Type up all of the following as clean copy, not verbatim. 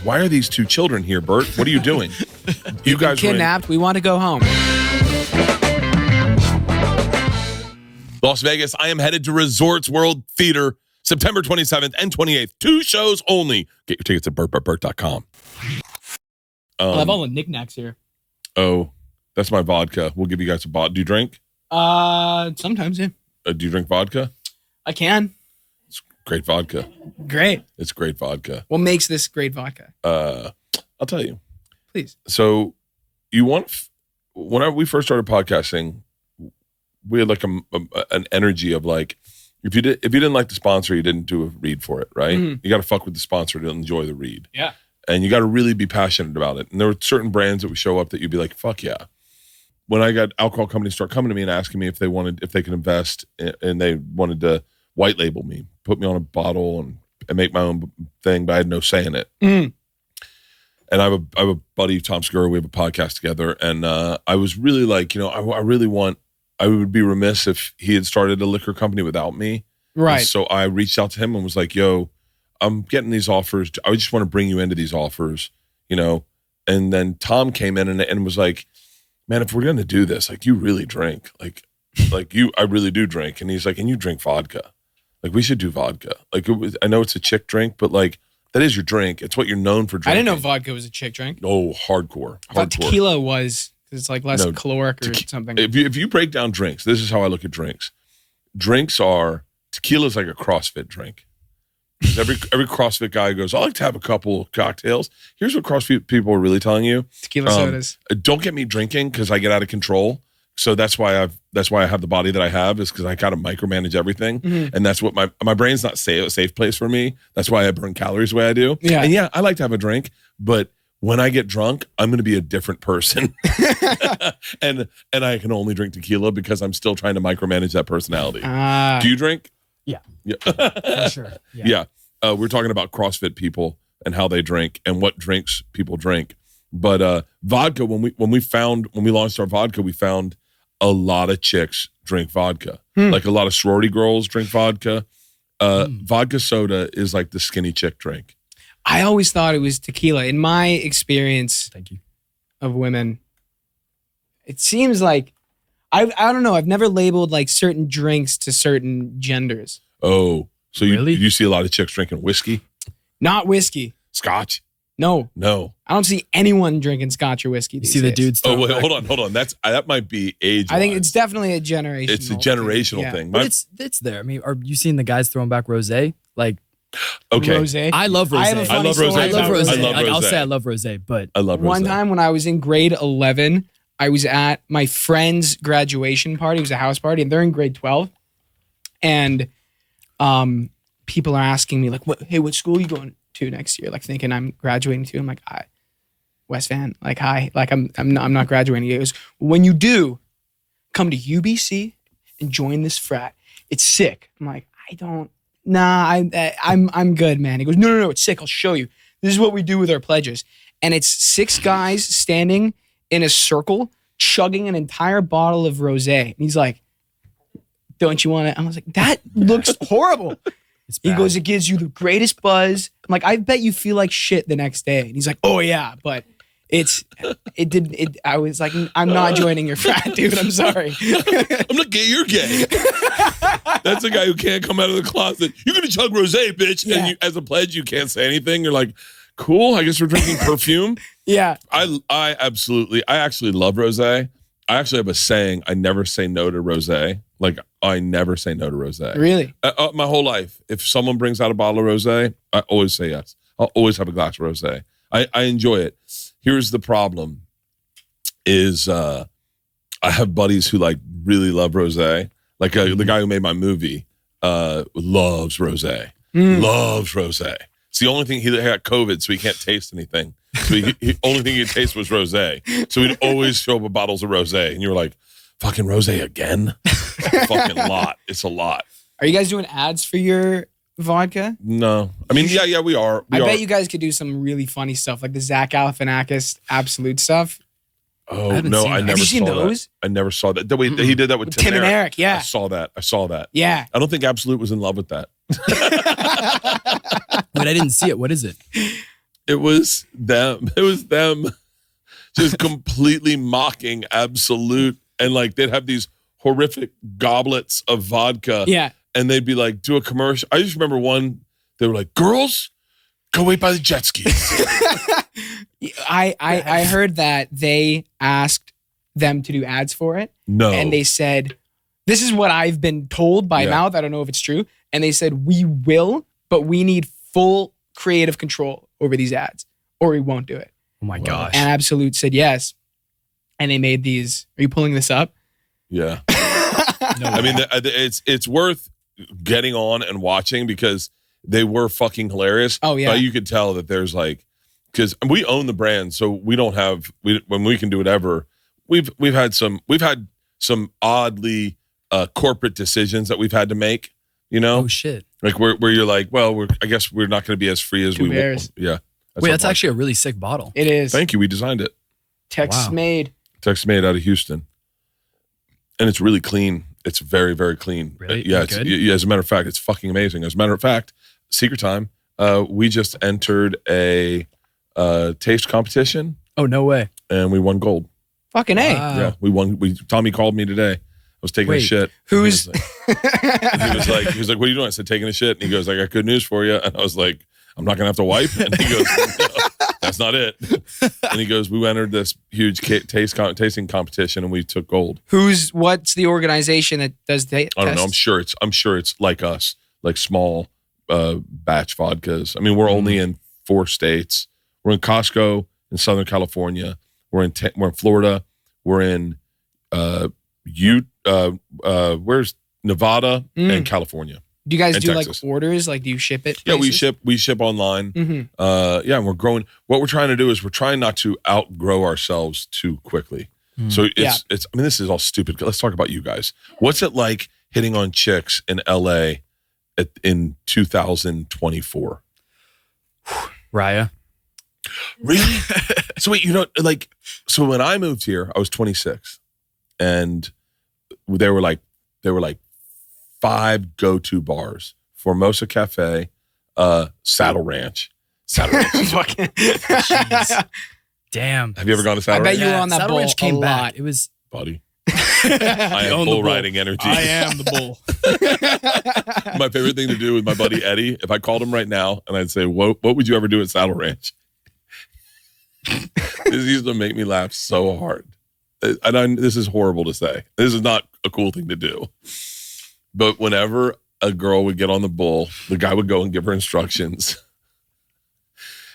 Why are these two children here, Bert? What are you doing? You guys kidnapped. We want to go home. Las Vegas, I am headed to Resorts World Theater September 27th and 28th. 2 shows only. Get your tickets at Bert.com. I have all the knickknacks here. Oh, that's my vodka. We'll give you guys a bottle. Do you drink? Sometimes, yeah. Do you drink vodka? I can. It's great vodka. Great. It's great vodka. What makes this great vodka? I'll tell you. Please. So, whenever we first started podcasting, we had like an energy of like, if you didn't like the sponsor, you didn't do a read for it, right? Mm-hmm. You got to fuck with the sponsor to enjoy the read. Yeah. And you got to really be passionate about it. And there were certain brands that would show up that you'd be like, fuck yeah. When I got alcohol companies start coming to me and asking me if they could invest and they wanted to white label me, put me on a bottle and make my own thing, but I had no say in it. Mm. And I have a buddy, Tom Segura, we have a podcast together. And I was really like, I would be remiss if he had started a liquor company without me. Right. And so I reached out to him and was like, yo, I'm getting these offers. I just want to bring you into these offers, And then Tom came in and was like, man, if we're going to do this, like, you really drink. I really do drink. And he's like, and you drink vodka. Like, we should do vodka. Like, I know it's a chick drink, but like, that is your drink. It's what you're known for drinking. I didn't know vodka was a chick drink. Oh, hardcore. I thought tequila was, because it's like less caloric or something. If you break down drinks, this is how I look at drinks. Tequila is like a CrossFit drink. Because every CrossFit guy goes, I like to have a couple of cocktails. Here's what CrossFit people are really telling you. Tequila sodas. Don't get me drinking because I get out of control. So that's why I have the body that I have, is because I kind of micromanage everything. Mm-hmm. And that's what my brain's not a safe place for me. That's why I burn calories the way I do. Yeah. And yeah, I like to have a drink, but when I get drunk, I'm going to be a different person. and I can only drink tequila because I'm still trying to micromanage that personality. Do you drink? Yeah. For sure. Yeah. We're talking about CrossFit people and how they drink and what drinks people drink. But vodka, when we launched our vodka, we found a lot of chicks drink vodka. Like a lot of sorority girls drink vodka. Vodka soda is like the skinny chick drink. I always thought it was tequila. In my experience of women, it seems like, I don't know, I've never labeled like certain drinks to certain genders. Oh, so really? you see a lot of chicks drinking whiskey? Not whiskey. Scotch? No. I don't see anyone drinking scotch or whiskey these days. The dudes. Oh, wait, hold on. That might be age. I think it's definitely a generational. It's a generational thing. But it's there. I mean, are you seeing the guys throwing back rosé? Like, okay. Rosé. I love rosé. I love rosé. Like, I'll say I love rosé, but I love rosé. One time when I was in grade 11, I was at my friend's graduation party. It was a house party, and they're in grade 12. And people are asking me, like, what school are you going to next year? Like, thinking I'm graduating to. I'm like, West Van. Like, hi. Like, I'm not graduating. He goes, when you do, come to UBC and join this frat. It's sick. I'm like, I'm good, man. He goes, no, it's sick. I'll show you. This is what we do with our pledges. And it's 6 guys standing in a circle, chugging an entire bottle of rosé. And he's like, don't you want to? I was like, that looks horrible. He goes, it gives you the greatest buzz. I'm like, I bet you feel like shit the next day. And he's like, oh yeah, but I was like, I'm not joining your frat, dude. I'm sorry. I'm not gay. You're gay. That's a guy who can't come out of the closet. You're going to chug rosé, bitch. Yeah. And as a pledge, you can't say anything. You're like, cool. I guess we're drinking perfume. Yeah. I actually love rosé. I actually have a saying, I never say no to rosé. Like, I never say no to rosé. Really? My whole life. If someone brings out a bottle of rosé, I always say yes. I'll always have a glass of rosé. I enjoy it. Here's the problem is I have buddies who like really love rosé. Like the guy who made my movie loves rosé. Loves rosé. It's the only thing he got COVID, so he can't taste anything. So he only thing he could taste was rosé. So he'd always show up with bottles of rosé, and you were like, "Fucking rosé again? Fucking lot. It's a lot." Are you guys doing ads for your vodka? No. I mean, yeah, we are. I bet you guys could do some really funny stuff, like the Zach Galifianakis Absolute stuff. Oh no, I never saw those. I never saw that. He did that with Tim and Eric. Yeah, I saw that. Yeah, I don't think Absolute was in love with that. But I didn't see it. What is it? It was them. It was them just completely mocking Absolute. And like they'd have these horrific goblets of vodka. Yeah. And they'd be like, do a commercial. I just remember one, they were like, girls, go wait by the jet skis. I heard that they asked them to do ads for it. No. And they said, this is what I've been told by Yeah. mouth. I don't know if it's true. And they said, we will, but we need full creative control over these ads or we won't do it. Oh my gosh. And Absolute said yes. And they made these. Are you pulling this up? Yeah. No I mean, way. it's worth getting on and watching because they were fucking hilarious. Oh, yeah. But you could tell that there's like, because we own the brand, so we don't have when we can do whatever. We've had some oddly corporate decisions that we've had to make. You know, Oh shit. like where you're like, well, I guess we're not going to be as free as Two we bears. want. Yeah. Wait, our that's actually a really sick bottle. It is. Thank you. We designed it. Text Wow. made. Tex made out of Houston, and it's really clean. It's very, very clean. Really? Yeah. Good? Yeah. As a matter of fact, it's fucking amazing. As a matter of fact, secret time. We just entered a taste competition, Oh no way. and we won gold. Fucking A. Wow. Yeah, we won. Tommy called me today. I was taking a Wait, shit. who's- He was like, what are you doing? I said, taking a shit. And he goes, I got good news for you. And I was like, I'm not gonna have to wipe. And he goes, no, that's not it. And he goes, we entered this huge tasting competition, and we took gold. What's the organization that does the I don't know. I'm sure it's like us, like small batch vodkas. I mean, we're only in 4 states. We're in Costco in Southern California. We're in Florida. We're in where's Nevada and California. Do you guys and do Texas. like orders? Like, do you ship it? Yeah, places? we ship online. Mhm. Yeah, and we're growing. What we're trying to do is we're trying not to outgrow ourselves too quickly. So it's I mean, this is all stupid. Let's talk about you guys. What's it like hitting on chicks in LA in 2024? Raya. Really? So wait, so when I moved here, I was 26, and there were like 5 go-to bars: Formosa Cafe, Saddle Ranch. Saddle Ranch. Fucking. Damn. Have you ever gone to I Saddle bet Ranch? you were on that Saddle bull Ranch came a back. lot. It was Buddy. I have bull riding energy. am the bull. My favorite thing to do with my buddy Eddie, if I called him right now and I'd say, what would you ever do at Saddle Ranch? This used to make me laugh so hard. This is horrible to say. This is not a cool thing to do. But whenever a girl would get on the bull, the guy would go and give her instructions.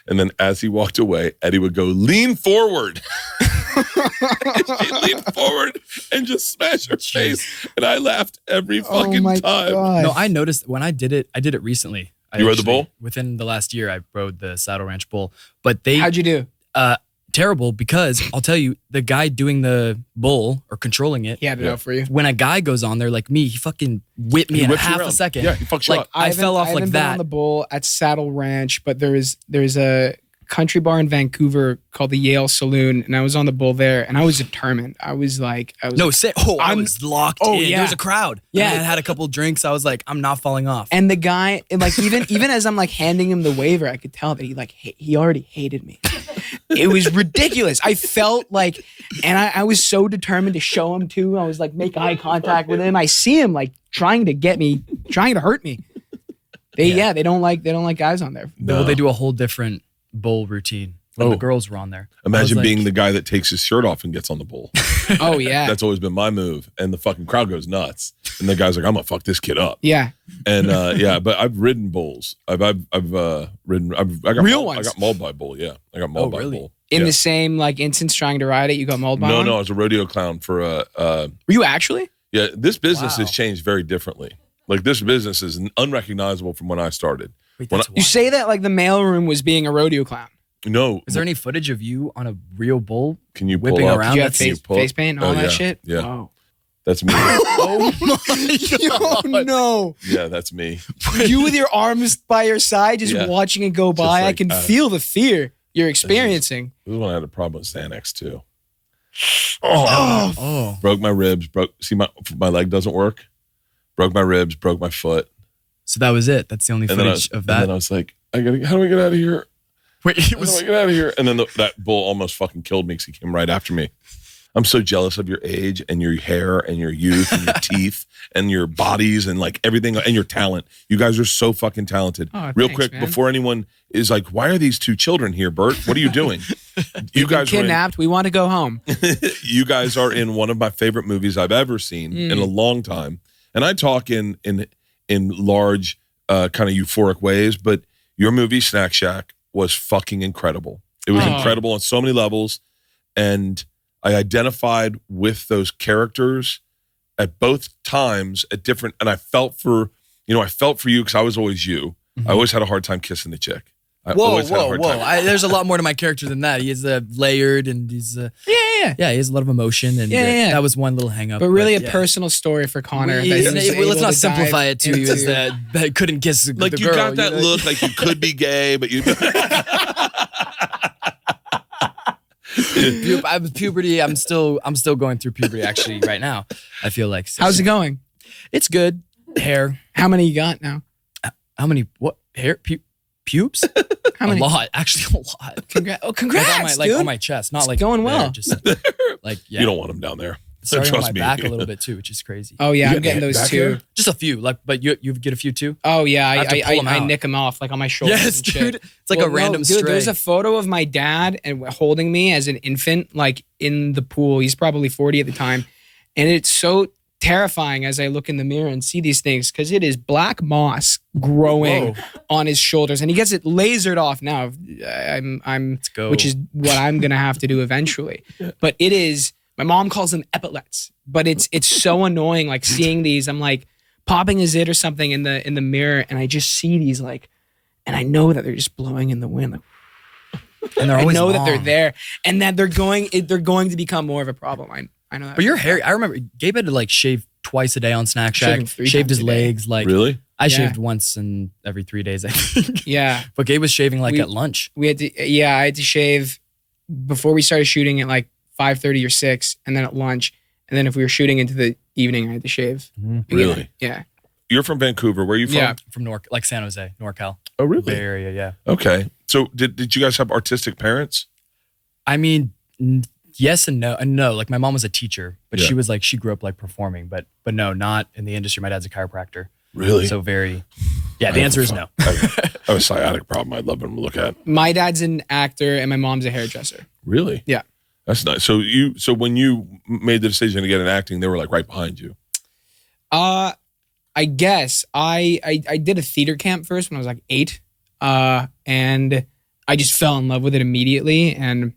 And then as he walked away, Eddie would go, lean forward. She'd lean forward and just smash her face. And I laughed every fucking time. God. no. I noticed when I did it recently. You rode the bull? Within the last year, I rode the Saddle Ranch bull. But they How'd you do? terrible because I'll tell you, the guy doing the bull or controlling it. He had it out for you. When a guy goes on there like me, he fucking whipped me He in whips you half around. a second. Yeah, he fucks you like up. I fell off I like haven't been on that. the bull at Saddle Ranch, but there's a country bar in Vancouver called the Yale Saloon, and I was on the bull there, and I was determined. I was I I'm- was locked Oh, in. yeah. There was a crowd. Yeah. And I had a couple drinks. I was like, I'm not falling off. and the guy, and like even as I'm like handing him the waiver, I could tell that he already hated me. It was ridiculous. I felt like, and I was so determined to show him too. I was like, make eye contact with him. I see him like trying to hurt me. They don't like guys on there. Well, they do a whole different bull routine when Oh. the girls were on there. Imagine I was being like, the guy that takes his shirt off and gets on the bull. Oh yeah, That's always been my move. And the fucking crowd goes nuts. And the guy's like, I'm gonna fuck this kid up. yeah. And but I've ridden bulls. I got Real mauled, ones? I got mauled by a bull, yeah. I got mauled by really? a bull. In Yeah. the same like instance, trying to ride it, you got mauled by No, one? I was a rodeo clown for Were you actually? yeah, this business Wow. has changed very differently. Like this business is unrecognizable from when I started. Wait, When that's I- You wild. say that like the mailroom was being a rodeo clown. No. Is there any footage of you on a real bull? Can you pull whipping up? around? Did you have That's- face, pull- face paint and all Oh, that yeah, shit? yeah. Oh. That's me. Oh my Oh no. Yeah, that's me. You with your arms by your side, just Yeah. watching it go by. I like, can feel the fear you're experiencing. This is when I had a problem with Xanax too. Oh. Broke my ribs, see my leg doesn't work. Broke my ribs, broke my foot. So that was it. That's the only And then, footage of and then I that. was like, how do I get out of here? Wait, it I was like, get out of here. And then that bull almost fucking killed me because he came right after me. I'm so jealous of your age and your hair and your youth and your teeth and your bodies and like everything and your talent. You guys are so fucking talented. Oh, Real thanks, quick, man. before anyone is like, why are these two children here, Bert? What are you doing? You guys kidnapped. We want to go home. you guys are in one of my favorite movies I've ever seen in a long time. And I talk in large kind of euphoric ways, but your movie Snack Shack was fucking incredible. It was incredible on so many levels. And I identified with those characters at both times at different, and I felt for you because I was always you. I always had a hard time kissing the chick. Whoa. There's a lot more to my character than that. He is layered and he's Yeah. he has a lot of emotion and that was one little hang up. But really a personal story for Connor. Let's not simplify it to you as that I couldn't kiss the girl. Like you got that look like you could be gay, but you puberty. I'm still going through puberty actually right now. I feel like. How's it going? It's good. Hair. How many you got now? How many? What hair? Pubes? How many? A lot. Actually, a lot. Congrats, like dude. on my chest, not It's like going well. there, just like you don't want them down there. starting on Trust my me. back a little bit too, which is crazy. Oh yeah, You I'm get getting those back too. hair? Just a few, like, but you get a few too. Oh yeah, I have to pull 'em I out. nick them off like on my shoulders. Yes, and shit. dude. It's like Well, a random dude, stray. There's a photo of my dad and holding me as an infant, like in the pool. He's probably 40 at the time, and it's so terrifying as I look in the mirror and see these things because it is black moss growing on his shoulders, and he gets it lasered off now. Let's go. Which is what I'm gonna have to do eventually. But it is. My mom calls them epaulets, but it's so annoying. Like seeing these, I'm like popping a zit or something in the mirror, and I just see these like, and I know that they're just blowing in the wind. Like, and they're I always know long. that they're there, and that they're going to become more of a problem. I know that. But your hair, I remember Gabe had to like shave twice a day on Snack Shack. Shaving 3 Shaved times his a day. legs. Like Really? I Yeah. shaved once in every 3 days, I think. Yeah, But Gabe was shaving like We- at lunch. we had to. Yeah, I had to shave before we started shooting at like 5:30 or 6, and then at lunch, and then if we were shooting into the evening, I had to shave. again. Really? Yeah. You're from Vancouver. Where are you from? Yeah. From like San Jose, NorCal. Oh, Bay really? Area, yeah. Okay. So did you guys have artistic parents? I mean, yes and no. And no, like my mom was a teacher, but Yeah. she was like, she grew up like performing, but no, not in the industry. My dad's a chiropractor. Really? So very, yeah, the answer is no. I have a sciatic problem. I'd love them to look at. My dad's an actor, and my mom's a hairdresser. Really? Yeah. That's nice. So when you made the decision to get in acting, they were like right behind you. I guess I did a theater camp first when I was like 8, and I just fell in love with it immediately. And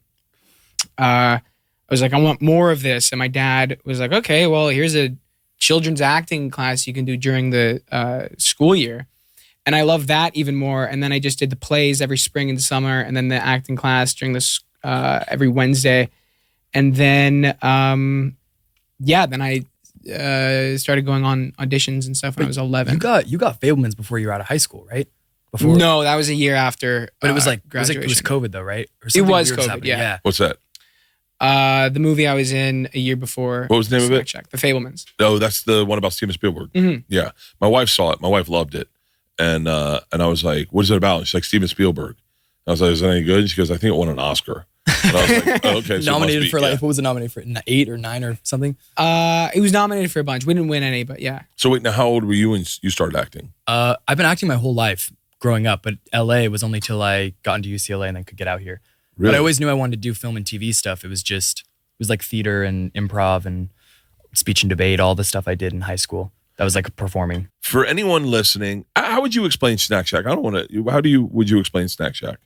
I was like, I want more of this. And my dad was like, okay, well, here's a children's acting class you can do during the school year. And I love that even more. And then I just did the plays every spring and summer, and then the acting class during this every Wednesday. And then, then I started going on auditions and stuff when I was 11. You got Fablemans before you were out of high school, right? Before, No, that was a year after. but it was like graduation. it was COVID though, right? Or It something was weird COVID, happening. yeah. What's that? The movie I was in a year before. What was the name of it? Snack Shack, The Fablemans. Oh, that's the one about Steven Spielberg. Mhm. Yeah. My wife saw it. My wife loved it. And I was like, what is it about? And she's like, Steven Spielberg. I was like, is that any good? And she goes, I think it won an Oscar. And I was like, oh, okay. So it must Nominated be, for like, yeah. what was it nominated for? 8 or 9 or something? It was nominated for a bunch. We didn't win any, but yeah. So wait, now how old were you when you started acting? I've been acting my whole life growing up, but LA was only till I got into UCLA and then could get out here. Really? But I always knew I wanted to do film and TV stuff. It was like theater and improv and speech and debate, all the stuff I did in high school. That was like performing. For anyone listening, how would you explain Snack Shack? I don't want to. Would you explain Snack Shack?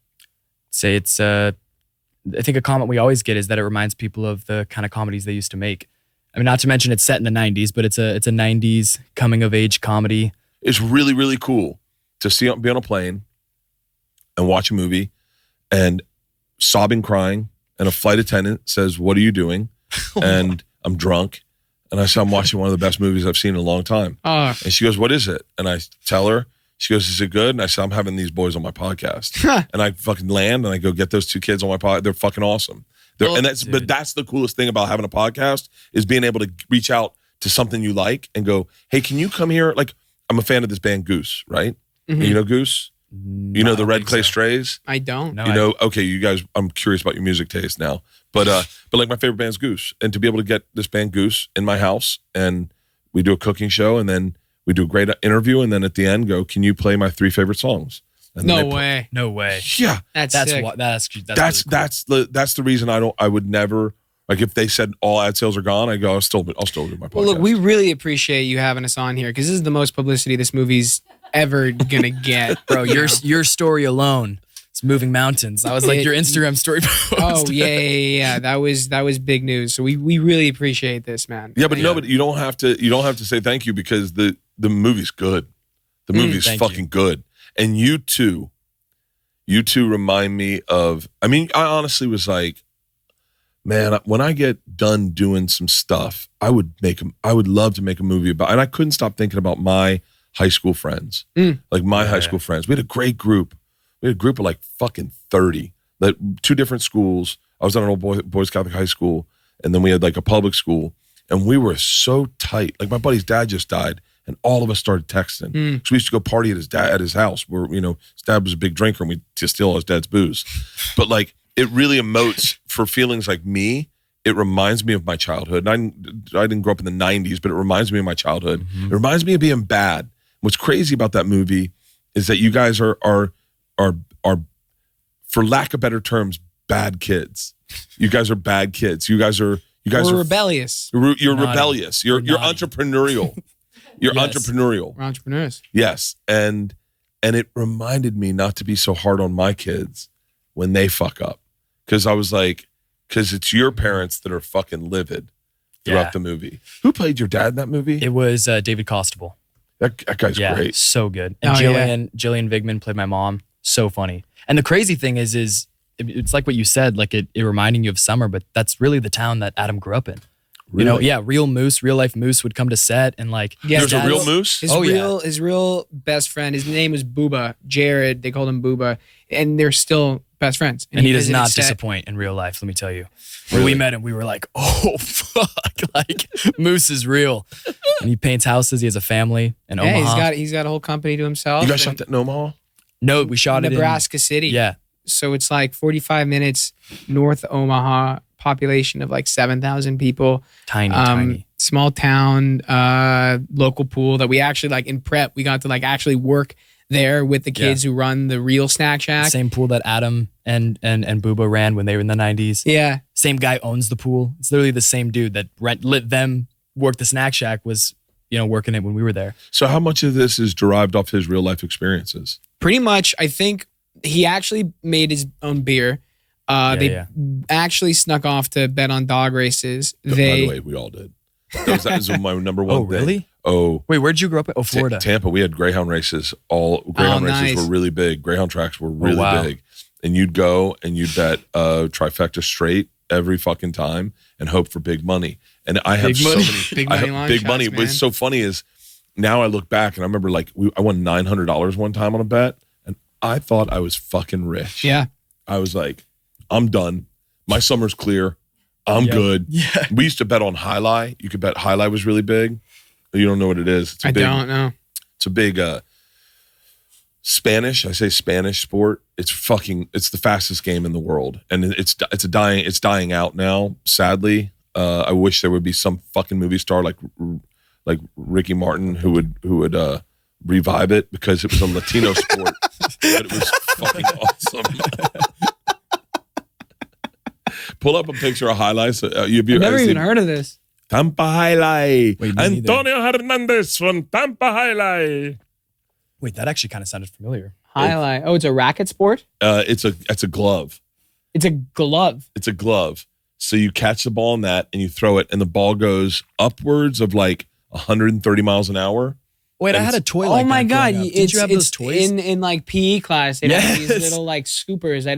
Say it's I think a comment we always get is that it reminds people of the kind of comedies they used to make. I mean, not to mention it's set in the 90s, but it's a 90s coming of age comedy. It's really, really cool to be on a plane and watch a movie and sobbing, crying, and a flight attendant says, "What are you doing?" And I'm drunk. And I said, "I'm watching one of the best movies I've seen in a long time." Oh, And she goes, "What is it?" And I tell her. She goes, "Is it good?" And I said, "I'm having these boys on my podcast." And I fucking land and I go get those 2 kids on my podcast. They're fucking awesome. But that's the coolest thing about having a podcast is being able to reach out to something you like and go, "Hey, can you come here?" Like, I'm a fan of this band Goose, right? Mhm. You know Goose? You know the Red Clay Strays? I don't. No, You know, okay, you guys, I'm curious about your music taste now. But like my favorite band's Goose. And to be able to get this band Goose in my house and we do a cooking show and then we do a great interview and then at the end go, can you play my 3 favorite songs? And No way. No way. Yeah. That's sick. what that's That's the reason I would never, like if they said all ad sales are gone, I go, I'll still do my podcast. Well, look, we really appreciate you having us on here because this is the most publicity this movie's ever gonna get, bro. Your story alone, it's moving mountains. I was like your Instagram story post. Oh yeah. That was big news. So we really appreciate this, man. Yeah, but no, but you don't have to say thank you because the movie's good. The movie's fucking good. And you two remind me of, I mean, I honestly was like, man, when I get done doing some stuff, I would love to make a movie about, and I couldn't stop thinking about my high school friends. Like my high school friends. We had a great group. We had a group of like fucking 30, like 2 different schools. I was at an old boys Catholic high school, and then we had like a public school, and we were so tight. Like my buddy's dad just died, and all of us started texting. So we used to go party at his house where, you know, his dad was a big drinker and we'd just steal all his dad's booze. But like, it really emotes for feelings like me. It reminds me of my childhood. And I didn't grow up in the 90s, but it reminds me of my childhood. It reminds me of being bad. What's crazy about that movie is that you guys are for lack of better terms, bad kids. You guys are bad kids. You guys are rebellious. You're rebellious. You're entrepreneurial. You're entrepreneurial. We're entrepreneurs. Yes. And it reminded me not to be so hard on my kids when they fuck up. Because I was like, because it's your parents that are fucking livid throughout the movie. Who played your dad in that movie? It was David Costable. That guy's great. So good. And Jillian Vigman played my mom. So funny. And the crazy thing is it's like what you said, like it reminding you of summer, but that's really the town that Adam grew up in. Really? You know, real life moose would come to set and like. Yeah, there's a real moose? His real best friend, his name was Booba. Jared, they called him Booba. And they're still best friends. And he does not disappoint in real life, let me tell you. When we met him, we were like, oh, fuck. Like, Moose is real. And he paints houses. He has a family in Omaha. He's got a whole company to himself. You guys shot that in Omaha? No, we shot it in Nebraska City. Yeah. So it's like 45 minutes north of Omaha, population of like 7,000 people. Tiny. Small town, local pool that we actually like in prep, we got to like actually work there with the kids who run the real snack shack. Same pool that Adam and Booba ran when they were in the 90s. Yeah. Same guy owns the pool. It's literally the same dude that let them work the snack shack was, you know, working it when we were there. So how much of this is derived off his real life experiences? Pretty much, I think he actually made his own beer. They actually snuck off to bet on dog races. By the way, we all did. That was my number one thing. Really? Oh. Wait, where'd you grow up? Oh, Florida. Tampa. We had Greyhound races. Greyhound races were really big. Greyhound tracks were really big. And you'd go and you'd bet trifecta straight every fucking time and hope for big money. And I have so many big money. What's so funny is now I look back and I remember like I won $900 one time on a bet and I thought I was fucking rich. Yeah. I was like, I'm done. My summer's clear. I'm good. Yeah. We used to bet on Highlight. You could bet Highlight was really big. You don't know what it is. I don't know. It's a big Spanish. I say Spanish sport. It's the fastest game in the world, and it's dying out now. Sadly, I wish there would be some fucking movie star like Ricky Martin who would revive it because it was a Latino sport, but it was fucking awesome. Pull up a picture of highlights. I've never even heard of this. Tampa Highlight. Wait, Antonio Hernandez from Tampa Highlight. Wait, that actually kind of sounded familiar. Highlight. Oh, it's a racket sport? It's a glove. It's a glove. It's a glove. So you catch the ball in that and you throw it and the ball goes upwards of like 130 miles an hour. Wait, I had a toy like that. Oh my God. Did you have those toys? In like PE class. They had these little like scoopers. I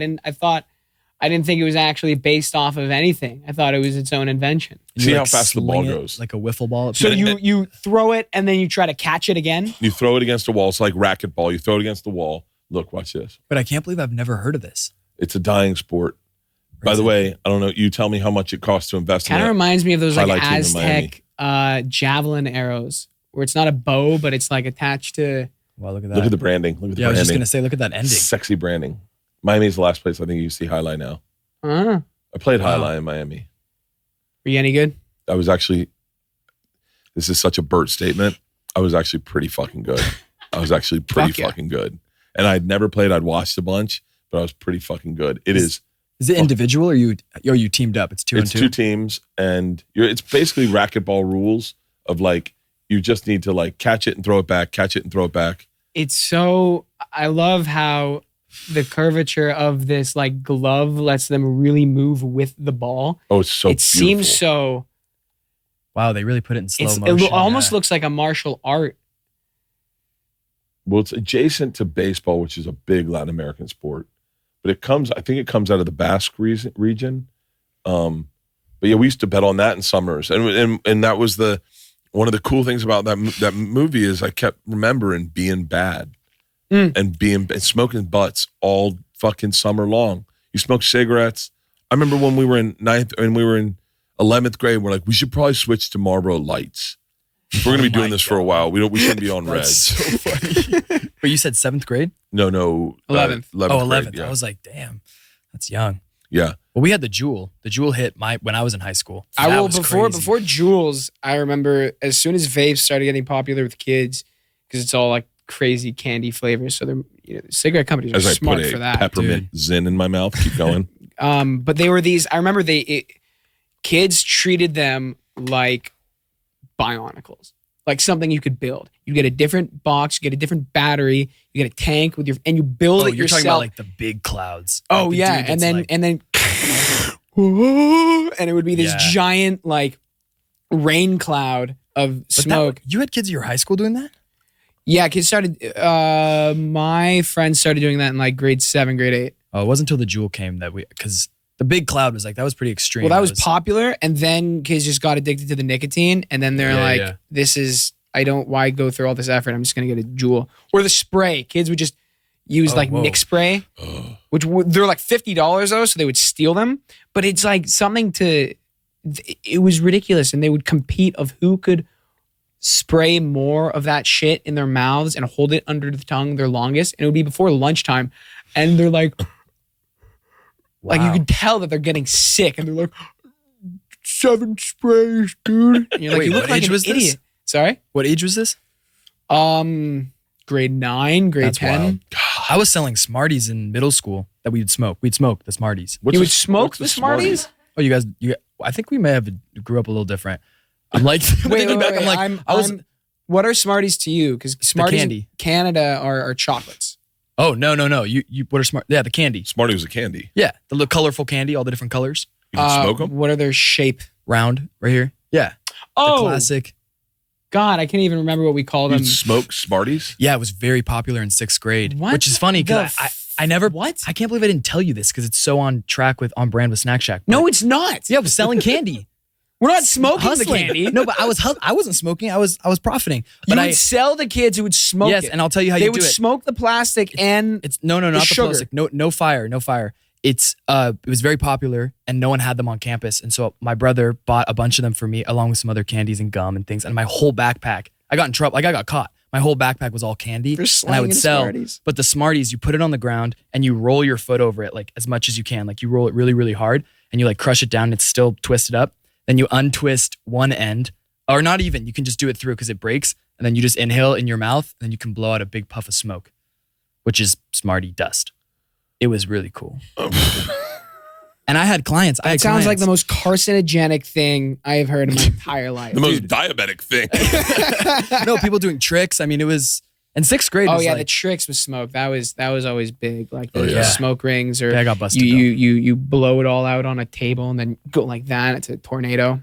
didn't think it was actually based off of anything. I thought it was its own invention. See how fast the ball goes. Like a wiffle ball. So you throw it and then you try to catch it again? You throw it against a wall. It's like racquetball. You throw it against the wall. Look, watch this. But I can't believe I've never heard of this. It's a dying sport. By the way, I don't know. You tell me how much it costs to invest in it. Kind of reminds me of those like Aztec javelin arrows where it's not a bow, but it's like attached to Wow, look at that. Look at the branding. Look at the I was branding. just gonna say, look at that ending. Sexy branding. Miami's the last place I think you see Highlight now. Were I played Highlight in Miami. you any good? I was actually, this is such a Bert statement. I was actually pretty fucking good. I was actually pretty fucking good. And I'd never played. I'd watched a bunch, but I was pretty fucking good. Is it individual or you teamed up? It's 2 on 2? It's 2 teams, and it's basically racquetball rules of like, you just need to like catch it and throw it back, catch it and throw it back. It's so, I love how the curvature of this like glove lets them really move with the ball. Oh, it's so It beautiful. seems so, Wow, they really put it in slow motion. it almost looks like a martial art. Well, it's adjacent to baseball, which is a big Latin American sport. But I think it comes out of the Basque region. But yeah, we used to bet on that in summers. And that was one of the cool things about that movie is I kept remembering being bad and smoking butts all fucking summer long. You smoke cigarettes. I remember when we were in 11th grade, we're like, we should probably switch to Marlboro Lights. If we're going to be doing this for a while, we shouldn't be on Reds. So funny. But you said 7th grade? No. 11th. 11th. Grade, yeah. I was like, damn, that's young. Yeah. Well, we had the Jewel. The Jewel hit when I was in high school. Before Juuls, I remember as soon as vapes started getting popular with kids, because it's all like crazy candy flavors. So they're cigarette companies are smart for that. Peppermint Zin in my mouth. Keep going. But they were these. I remember kids treated them like Bionicles, like something you could build. You get a different box, you get a different battery, you get a tank and you build it you're yourself. Talking about like the big clouds. Oh like yeah, and then and it would be this giant like rain cloud of smoke. You had kids at your high school doing that? Yeah, kids started. My friends started doing that in like grade 7, grade 8. Oh, it wasn't until the Jewel came because the big cloud was like, that was pretty extreme. Well, that was popular, and then kids just got addicted to the nicotine, and then they're this is, why go through all this effort? I'm just going to get a Juul. Or the spray. Kids would just use Nick spray, which they're like $50 though, so they would steal them. But it's like something it was ridiculous, and they would compete of who could spray more of that shit in their mouths and hold it under the tongue their longest, and it would be before lunchtime, and they're like... Wow. Like you could tell that they're getting sick, and they're like, 7 sprays, dude. And you're like, you look like an idiot. Sorry? What age was this? Grade 9, grade That's 10. Wild. I was selling Smarties in middle school that we'd smoke. We'd smoke the Smarties. You would smoke the Smarties? Oh, you guys, I think we may have grew up a little different. I'm like, wait, what are Smarties to you? Because Smarties in Canada are chocolates. Oh, no. You what are Smart? Yeah, the candy. Smartie was a candy. Yeah, the little colorful candy, all the different colors. You can smoke them? What are their shape? Round, right here. Yeah. Oh. The classic. God, I can't even remember what we call them. You smoke Smarties? Yeah, it was very popular in 6th grade. What? Which is funny because I never... What? I can't believe I didn't tell you this because it's so on brand with Snack Shack. No, it's not. Yeah, I was selling candy. We're not smoking hustling. the candy. No, but I wasn't smoking. I was profiting. But you would sell the kids who would smoke it. Yes, and I'll tell you how they you do it. would smoke the plastic and it's not the sugar. plastic. No fire. It was very popular and no one had them on campus. And so my brother bought a bunch of them for me along with some other candies and gum and things. And my whole backpack, I got in trouble. Like I got caught. My whole backpack was all candy and I would sell. Smarties. But the Smarties, you put it on the ground and you roll your foot over it like as much as you can. Like you roll it really, really hard and you like crush it down and it's still twisted up. Then you untwist one end, or not even, you can just do it through because it breaks. And then you just inhale in your mouth and then you can blow out a big puff of smoke, which is Smartie dust. It was really cool. And I had clients. It sounds like the most carcinogenic thing I have heard in my entire life. The most diabetic thing. No, people doing tricks. I mean, it was in 6th grade. Oh yeah, the tricks with smoke. That was always big. Like the smoke rings, or I got busted. You blow it all out on a table and then go like that. It's a tornado.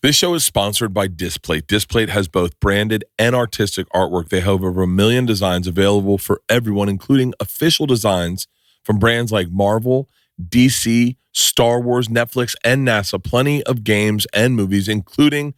This show is sponsored by Displate. Displate has both branded and artistic artwork. They have over 1 million designs available for everyone, including official designs from brands like Marvel, DC, Star Wars, Netflix, and NASA. Plenty of games and movies, including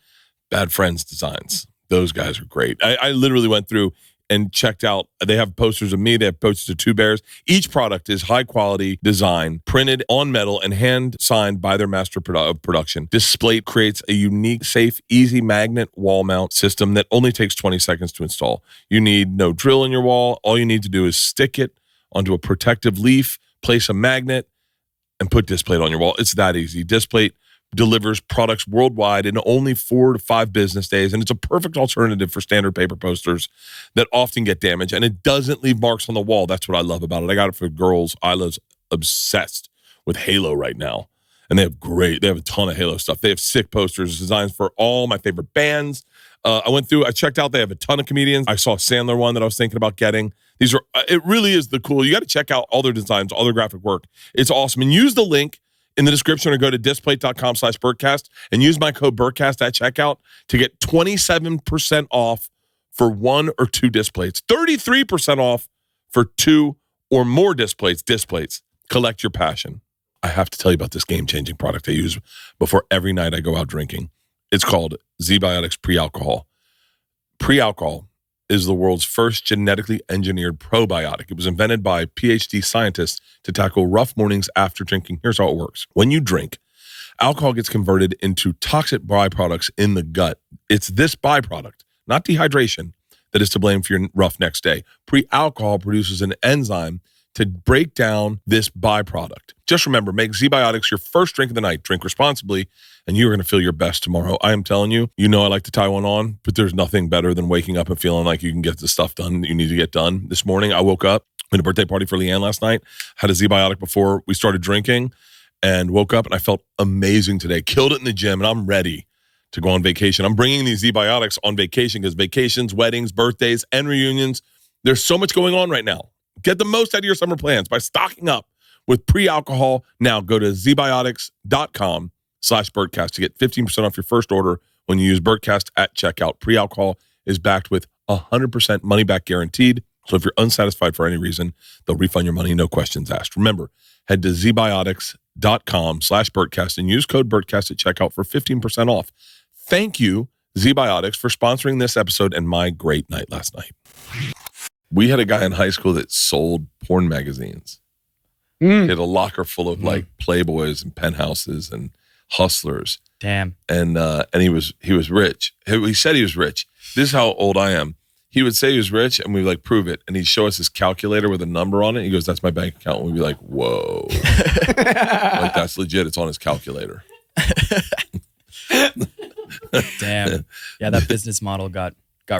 Bad Friends designs. Those guys are great. I literally went through and checked out. They have posters of me. They have posters of Two Bears. Each product is high quality design, printed on metal and hand signed by their master of production. This plate creates a unique, safe, easy magnet wall mount system that only takes 20 seconds to install. You need no drill in your wall. All you need to do is stick it onto a protective leaf, place a magnet, and put Displate on your wall. It's that easy. Displate delivers products worldwide in only 4 to 5 business days, and it's a perfect alternative for standard paper posters that often get damaged, and it doesn't leave marks on the wall. That's what I love about it. I got it for girls. Isla's obsessed with Halo right now, and they have a ton of Halo stuff. They have sick posters, designs for all my favorite bands. I checked out, they have a ton of comedians. I saw a Sandler one that I was thinking about getting. It really is the cool. You got to check out all their designs, all their graphic work. It's awesome. And use the link in the description or go to displate.com/Bertcast and use my code Bertcast at checkout to get 27% off for 1 or 2 Displates, 33% off for 2 or more Displates. Collect your passion. I have to tell you about this game-changing product I use before every night I go out drinking. It's called Z-Biotics Pre-Alcohol. Pre-Alcohol is the world's first genetically engineered probiotic. It was invented by PhD scientists to tackle rough mornings after drinking. Here's how it works. When you drink, alcohol gets converted into toxic byproducts in the gut. It's this byproduct, not dehydration, that is to blame for your rough next day. Pre-alcohol produces an enzyme to break down this byproduct. Just remember, make Z-Biotics your first drink of the night. Drink responsibly, and you're going to feel your best tomorrow. I am telling you, I like to tie one on, but there's nothing better than waking up and feeling like you can get the stuff done that you need to get done. This morning, I woke up, went to a birthday party for Leanne last night, had a Z-Biotic before we started drinking, and woke up, and I felt amazing today. Killed it in the gym, and I'm ready to go on vacation. I'm bringing these Z-Biotics on vacation because vacations, weddings, birthdays, and reunions, there's so much going on right now. Get the most out of your summer plans by stocking up with pre-alcohol. Now go to zbiotics.com/Bertcast to get 15% off your first order when you use Bertcast at checkout. Pre-alcohol is backed with 100% money back guaranteed. So if you're unsatisfied for any reason, they'll refund your money, no questions asked. Remember, head to zbiotics.com/Bertcast and use code Bertcast at checkout for 15% off. Thank you, Z-Biotics, for sponsoring this episode and my great night last night. We had a guy in high school that sold porn magazines. He had a locker full of like Playboys and Penthouses and Hustlers. Damn. And he was rich. He said he was rich. This is how old I am. He would say he was rich, and we'd like prove it. And he'd show us his calculator with a number on it. He goes, "That's my bank account." And we'd be like, "Whoa, like that's legit. It's on his calculator." Damn. Yeah, that business model got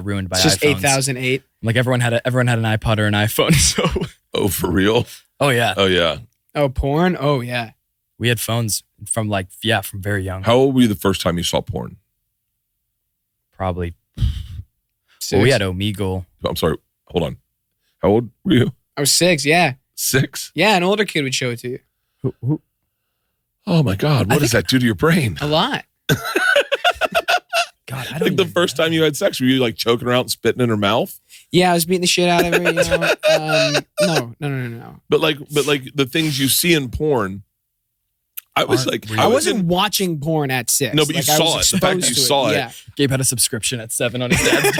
ruined by It's just iPhones. 8008. Like everyone had an iPod or an iPhone. So. Oh, for real? Oh yeah. Oh yeah. Oh, porn? Oh, yeah. We had phones from from very young. How old were you the first time you saw porn? Probably. 6. Well, we had Omegle. I'm sorry. Hold on. How old were you? I was 6, yeah. 6? Yeah, an older kid would show it to you. Who? Oh my God. What does that do to your brain? A lot. God, I don't Like the even first know. time you had sex, were you like choking her out and spitting in her mouth? Yeah, I was beating the shit out of her, No. But like the things you see in porn, I was Aren't like, real. I wasn't watching porn at 6. No, but you I saw was it. The fact that exposed you to saw it. Yeah. Gabe had a subscription at 7 on his dad's.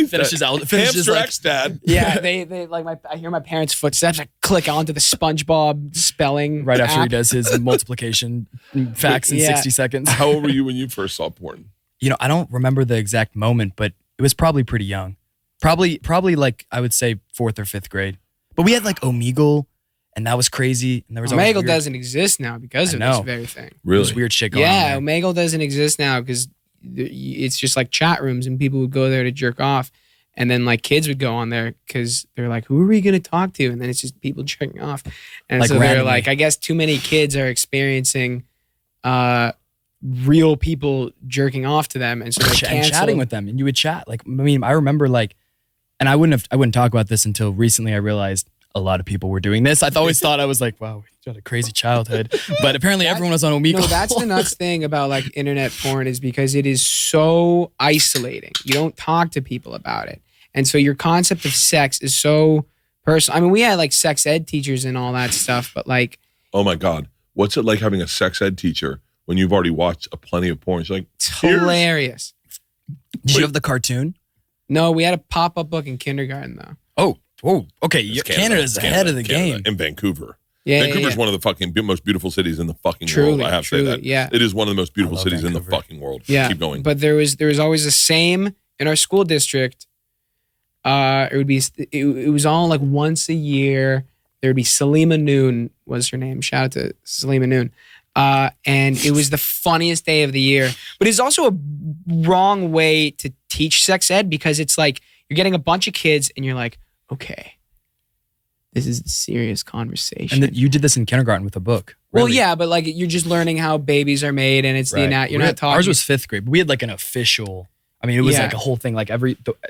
Finishes Hamster like, X dad. Yeah, they like I hear my parents' footsteps. I click onto the SpongeBob spelling right after he app. does his multiplication facts in Yeah. 60 seconds. How old were you when you first saw porn? I don't remember the exact moment, but it was probably pretty young. Probably like I would say 4th or 5th grade. But we had like Omegle, and that was crazy. And there was always Omegle weird, doesn't exist now because of I know. this very thing. there Really? was weird shit going Yeah, on. Omegle doesn't exist now because it's just like chat rooms and people would go there to jerk off. And then like kids would go on there because they're like, who are we going to talk to? And then it's just people jerking off. And Like so they're randomly. like, I guess too many kids are experiencing real people jerking off to them. And so they're And canceled. chatting with them, and you would chat. Like, I mean, I remember like, and I wouldn't talk about this until recently. I realized a lot of people were doing this. I always thought I was like, wow, you had a crazy childhood. But apparently everyone was on Omegle. No, that's the nuts thing about like internet porn is because it is so isolating. You don't talk to people about it. And so your concept of sex is so personal. I mean, we had like sex ed teachers and all that stuff, but like, Oh my God. What's it like having a sex ed teacher when you've already watched a plenty of porn? She's like, it's hilarious. Did you have the cartoon? No, we had a pop-up book in kindergarten though. Oh, whoa. Okay, It's Canada's ahead of the game. In Vancouver. Yeah, Vancouver's yeah. one of the fucking most beautiful cities in the fucking Truly, world. I have to say truly, that. yeah. It is one of the most beautiful I love cities in the Vancouver. fucking world. Yeah, Keep going. But there was always the same in our school district. It was all like once a year. There would be Salima Noon was her name. Shout out to Salima Noon. And it was the funniest day of the year. But it's also a wrong way to teach sex ed because it's like you're getting a bunch of kids and you're like, okay, this is a serious conversation. And you did this in kindergarten with a book. Well, really. yeah, but like you're just learning how babies are made and it's you're not talking. Ours was 5th grade, but we had like an official. I mean, it was Yeah. like a whole thing. Like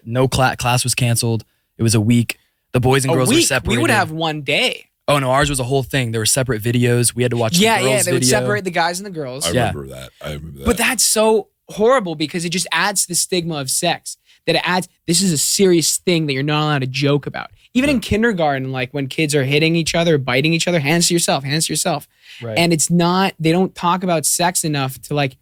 no class was canceled. It was a week. The boys and girls were separated. We would have one day. Oh no, ours was a whole thing. There were separate videos. We had to watch the girls' they would video. separate the guys and the girls. I Yeah. remember that. But that's so horrible because it just adds to the stigma of sex. That it adds, this is a serious thing that you're not allowed to joke about. Even in kindergarten, like when kids are hitting each other, biting each other, hands to yourself. Right. And it's not, they don't talk about sex enough to like,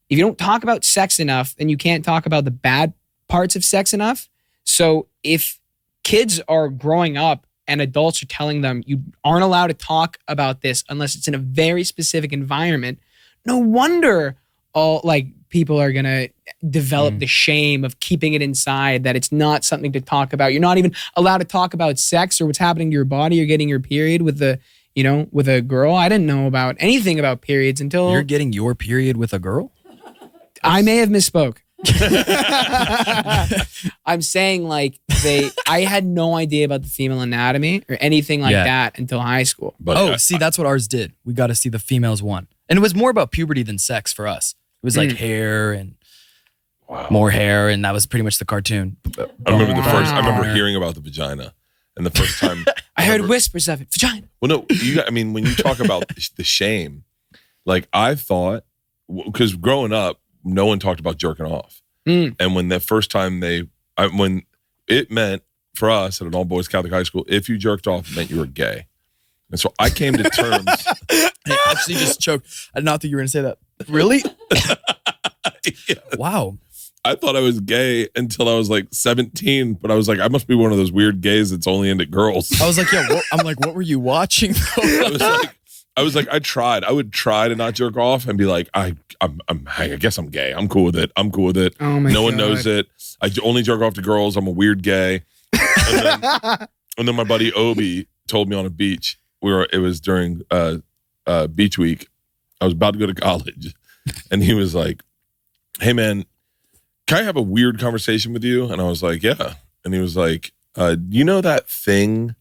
if you don't talk about sex enough, then you can't talk about the bad parts of sex enough. So if kids are growing up and adults are telling them you aren't allowed to talk about this unless it's in a very specific environment, no wonder all like people are going to develop the shame of keeping it inside, that it's not something to talk about. You're not even allowed to talk about sex or what's happening to your body. You're getting your period with with a girl. I didn't know about anything about periods until You're getting your period with a girl? I may have misspoke. I'm saying like I had no idea about the female anatomy or anything like that until high school. But See, that's what ours did. We got to see the females one. And it was more about puberty than sex for us. It was like hair and more hair, and that was pretty much the cartoon. I remember I remember hearing about the vagina, and the first time I heard whispers of it. Vagina. Well, no, I mean, when you talk about the shame, like I thought, because growing up, no one talked about jerking off, and when the first time when it meant for us at an all boys Catholic high school, if you jerked off, it meant you were gay, and so I came to terms. I actually just choked. I did not think you were going to say that. Really? Yeah. Wow. I thought I was gay until I was like 17, but I was like, I must be one of those weird gays that's only into girls. I was like, what were you watching? I was like, I would try to not jerk off and be like, I guess I'm gay. I'm cool with it. Oh my No one God. knows it. I only jerk off to girls. I'm a weird gay. And then my buddy Obi told me on a beach. It was during beach week. I was about to go to college, and he was like, "Hey man, can I have a weird conversation with you?" And I was like, "Yeah." And he was like, "You know that thing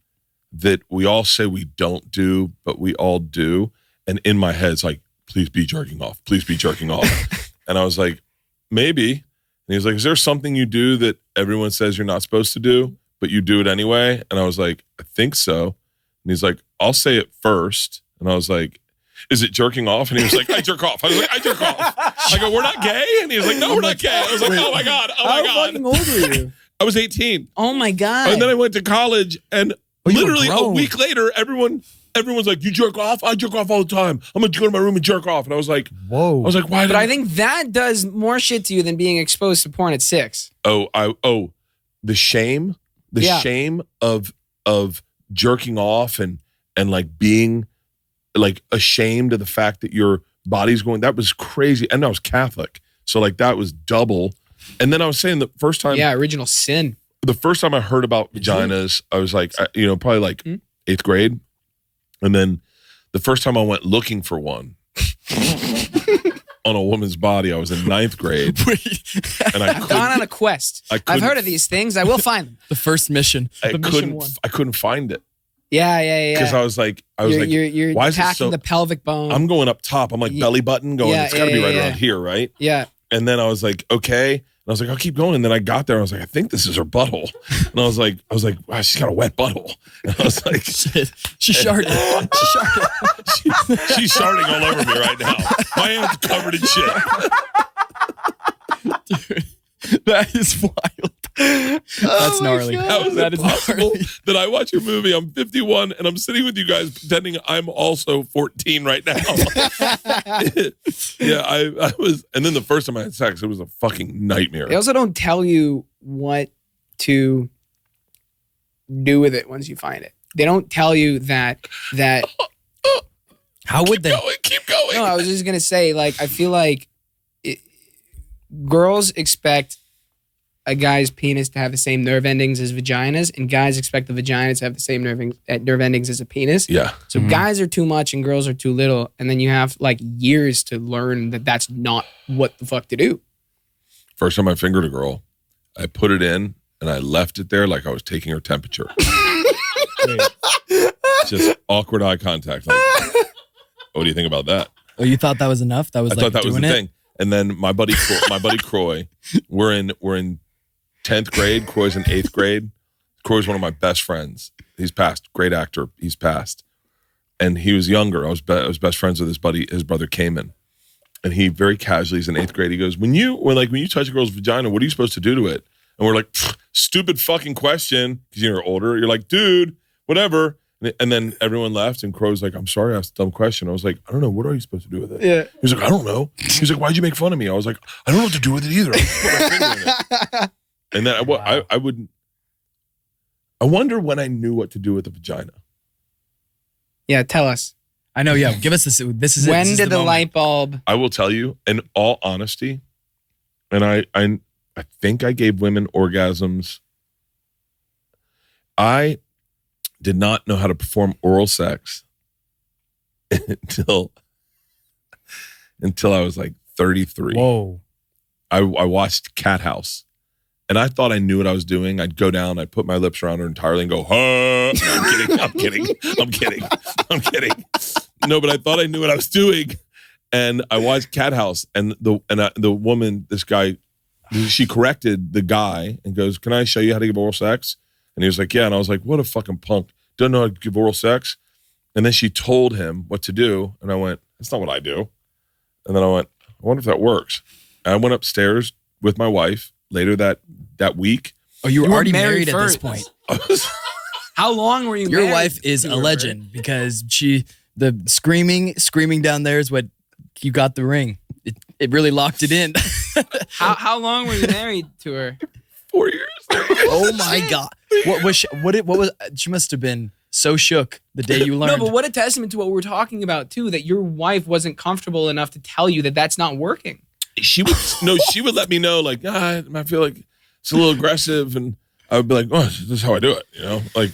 that we all say we don't do, but we all do?" And in my head, it's like, "Please be jerking off. Please be jerking off." And I was like, "Maybe." And he was like, "Is there something you do that everyone says you're not supposed to do, but you do it anyway?" And I was like, "I think so." And he's like, "I'll say it first." And I was like, "Is it jerking off?" And he was like, "I jerk off." I was like, "I jerk off." I go, "We're not gay?" And he was like, "No, we're not gay." I was like, "Oh my God. Oh my How God." fucking old were you? I was 18. Oh my God. And then I went to college, and you were literally a grown. week later, everyone's like, "You jerk off?" "I jerk off all the time. I'm going to go to my room and jerk off." And I was like, Whoa. "Why?" But I think that does more shit to you than being exposed to porn at 6. The shame of jerking off and like being like ashamed of the fact that your body's going, that was crazy. And I was Catholic. So like that was double. And then I was saying the first time, Original sin. the first time I heard about vaginas, I was like, probably like 8th grade. And then the first time I went looking for one on a woman's body, I was in 9th grade. And I've gone on a quest. I've heard of these things. I will find them. The first mission. I mission one. couldn't find it. Yeah. Because I was like, you're why is it attacking so? the pelvic bone. I'm going up top. I'm like belly button going. It's got to be right around here, right? Yeah. And then I was like, okay. And I was like, I'll keep going. And then I got there. I was like, I think this is her butthole. And I was like, wow, she's got a wet butthole. And I was like, Shit. She sharted. she's sharting all over me right now. My hand's covered in shit. Dude, that is wild. That's gnarly. How is That it is possible gnarly. that I watch a movie? I'm 51 and I'm sitting with you guys pretending I'm also 14 right now. Yeah, I was. And then the first time I had sex, it was a fucking nightmare. They also don't tell you what to do with it once you find it. They don't tell you that. How would they? Keep going. No, I was just gonna say, like, I feel like girls expect a guy's penis to have the same nerve endings as vaginas, and guys expect the vagina to have the same nerve endings as a penis. Yeah. So guys are too much and girls are too little, and then you have like years to learn that that's not what the fuck to do. First time I fingered a girl, I put it in and I left it there like I was taking her temperature. Just awkward eye contact. Like, what do you think about that? Oh, you thought that was enough? That was I like thought that was doing the it? thing. And then my buddy Croy, we're in 10th grade. Croy's in 8th grade. Croy's one of my best friends. He's passed. Great actor. He's passed. And he was younger. I was best friends with his buddy. His brother Cayman. And he very casually, he's in 8th grade. He goes, when you touch a girl's vagina, what are you supposed to do to it? And we're like, stupid fucking question. Because you're older. You're like, dude, whatever. And then everyone left, and Crow's like, I'm sorry I asked a dumb question. I was like, I don't know. What are you supposed to do with it? Yeah. He's like, I don't know. He's like, why'd you make fun of me? I was like, I don't know what to do with it either. I just put my finger in it. And then I wonder when I knew what to do with the vagina. Yeah, tell us. I know, yeah. Give us this. This is it. When This is did the moment. light bulb? I will tell you, in all honesty, and I think I gave women orgasms. I did not know how to perform oral sex until I was like 33. Whoa. I watched Cat House, and I thought I knew what I was doing. I'd go down, I'd put my lips around her entirely and go, huh? No, I'm kidding. No, but I thought I knew what I was doing. And I watched Cat House, and the woman, this guy, she corrected the guy and goes, can I show you how to give oral sex? And he was like, yeah. And I was like, what a fucking punk. Doesn't know how to give oral sex. And then she told him what to do. And I went, that's not what I do. And then I went, I wonder if that works. And I went upstairs with my wife later that week. Oh, you were already married married at this first. point. How long were you Your married? wife is a legend because the screaming down there is what you got the ring. It really locked it in. How long were you married to her? 4 years. Oh my God. What was she must have been so shook the day you learned. No, but what a testament to what we're talking about too, that your wife wasn't comfortable enough to tell you that that's not working. She would let me know, like, I feel like it's a little aggressive, and I would be like, oh, this is how I do it, you know? Like,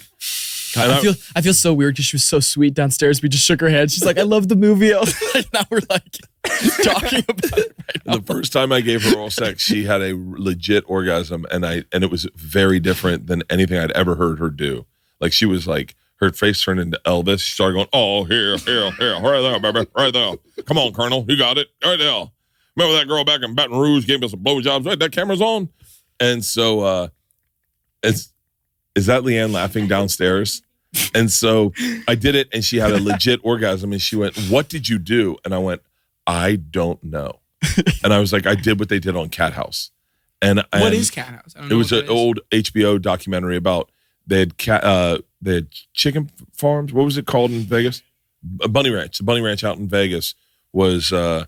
God, I feel so weird because she was so sweet downstairs. We just shook her hand. She's like, I love the movie. I was like, now we're like talking about it right now. The first time I gave her oral sex, she had a legit orgasm, and it was very different than anything I'd ever heard her do. Like, she was like, her face turned into Elvis. She started going, oh, here, right there, baby, right there. Come on, Colonel, you got it, right there. Remember that girl back in Baton Rouge gave us some blowjobs? Right, that camera's on. And so, is that Leanne laughing downstairs? And so I did it, and she had a legit orgasm, and she went, what did you do? And I went, I don't know. And I was like, I did what they did on Cat House. And what is Cat House? I don't know it was what an that is. old HBO documentary about they had chicken farms. What was it called in Vegas? A bunny ranch. The bunny ranch out in Vegas was Like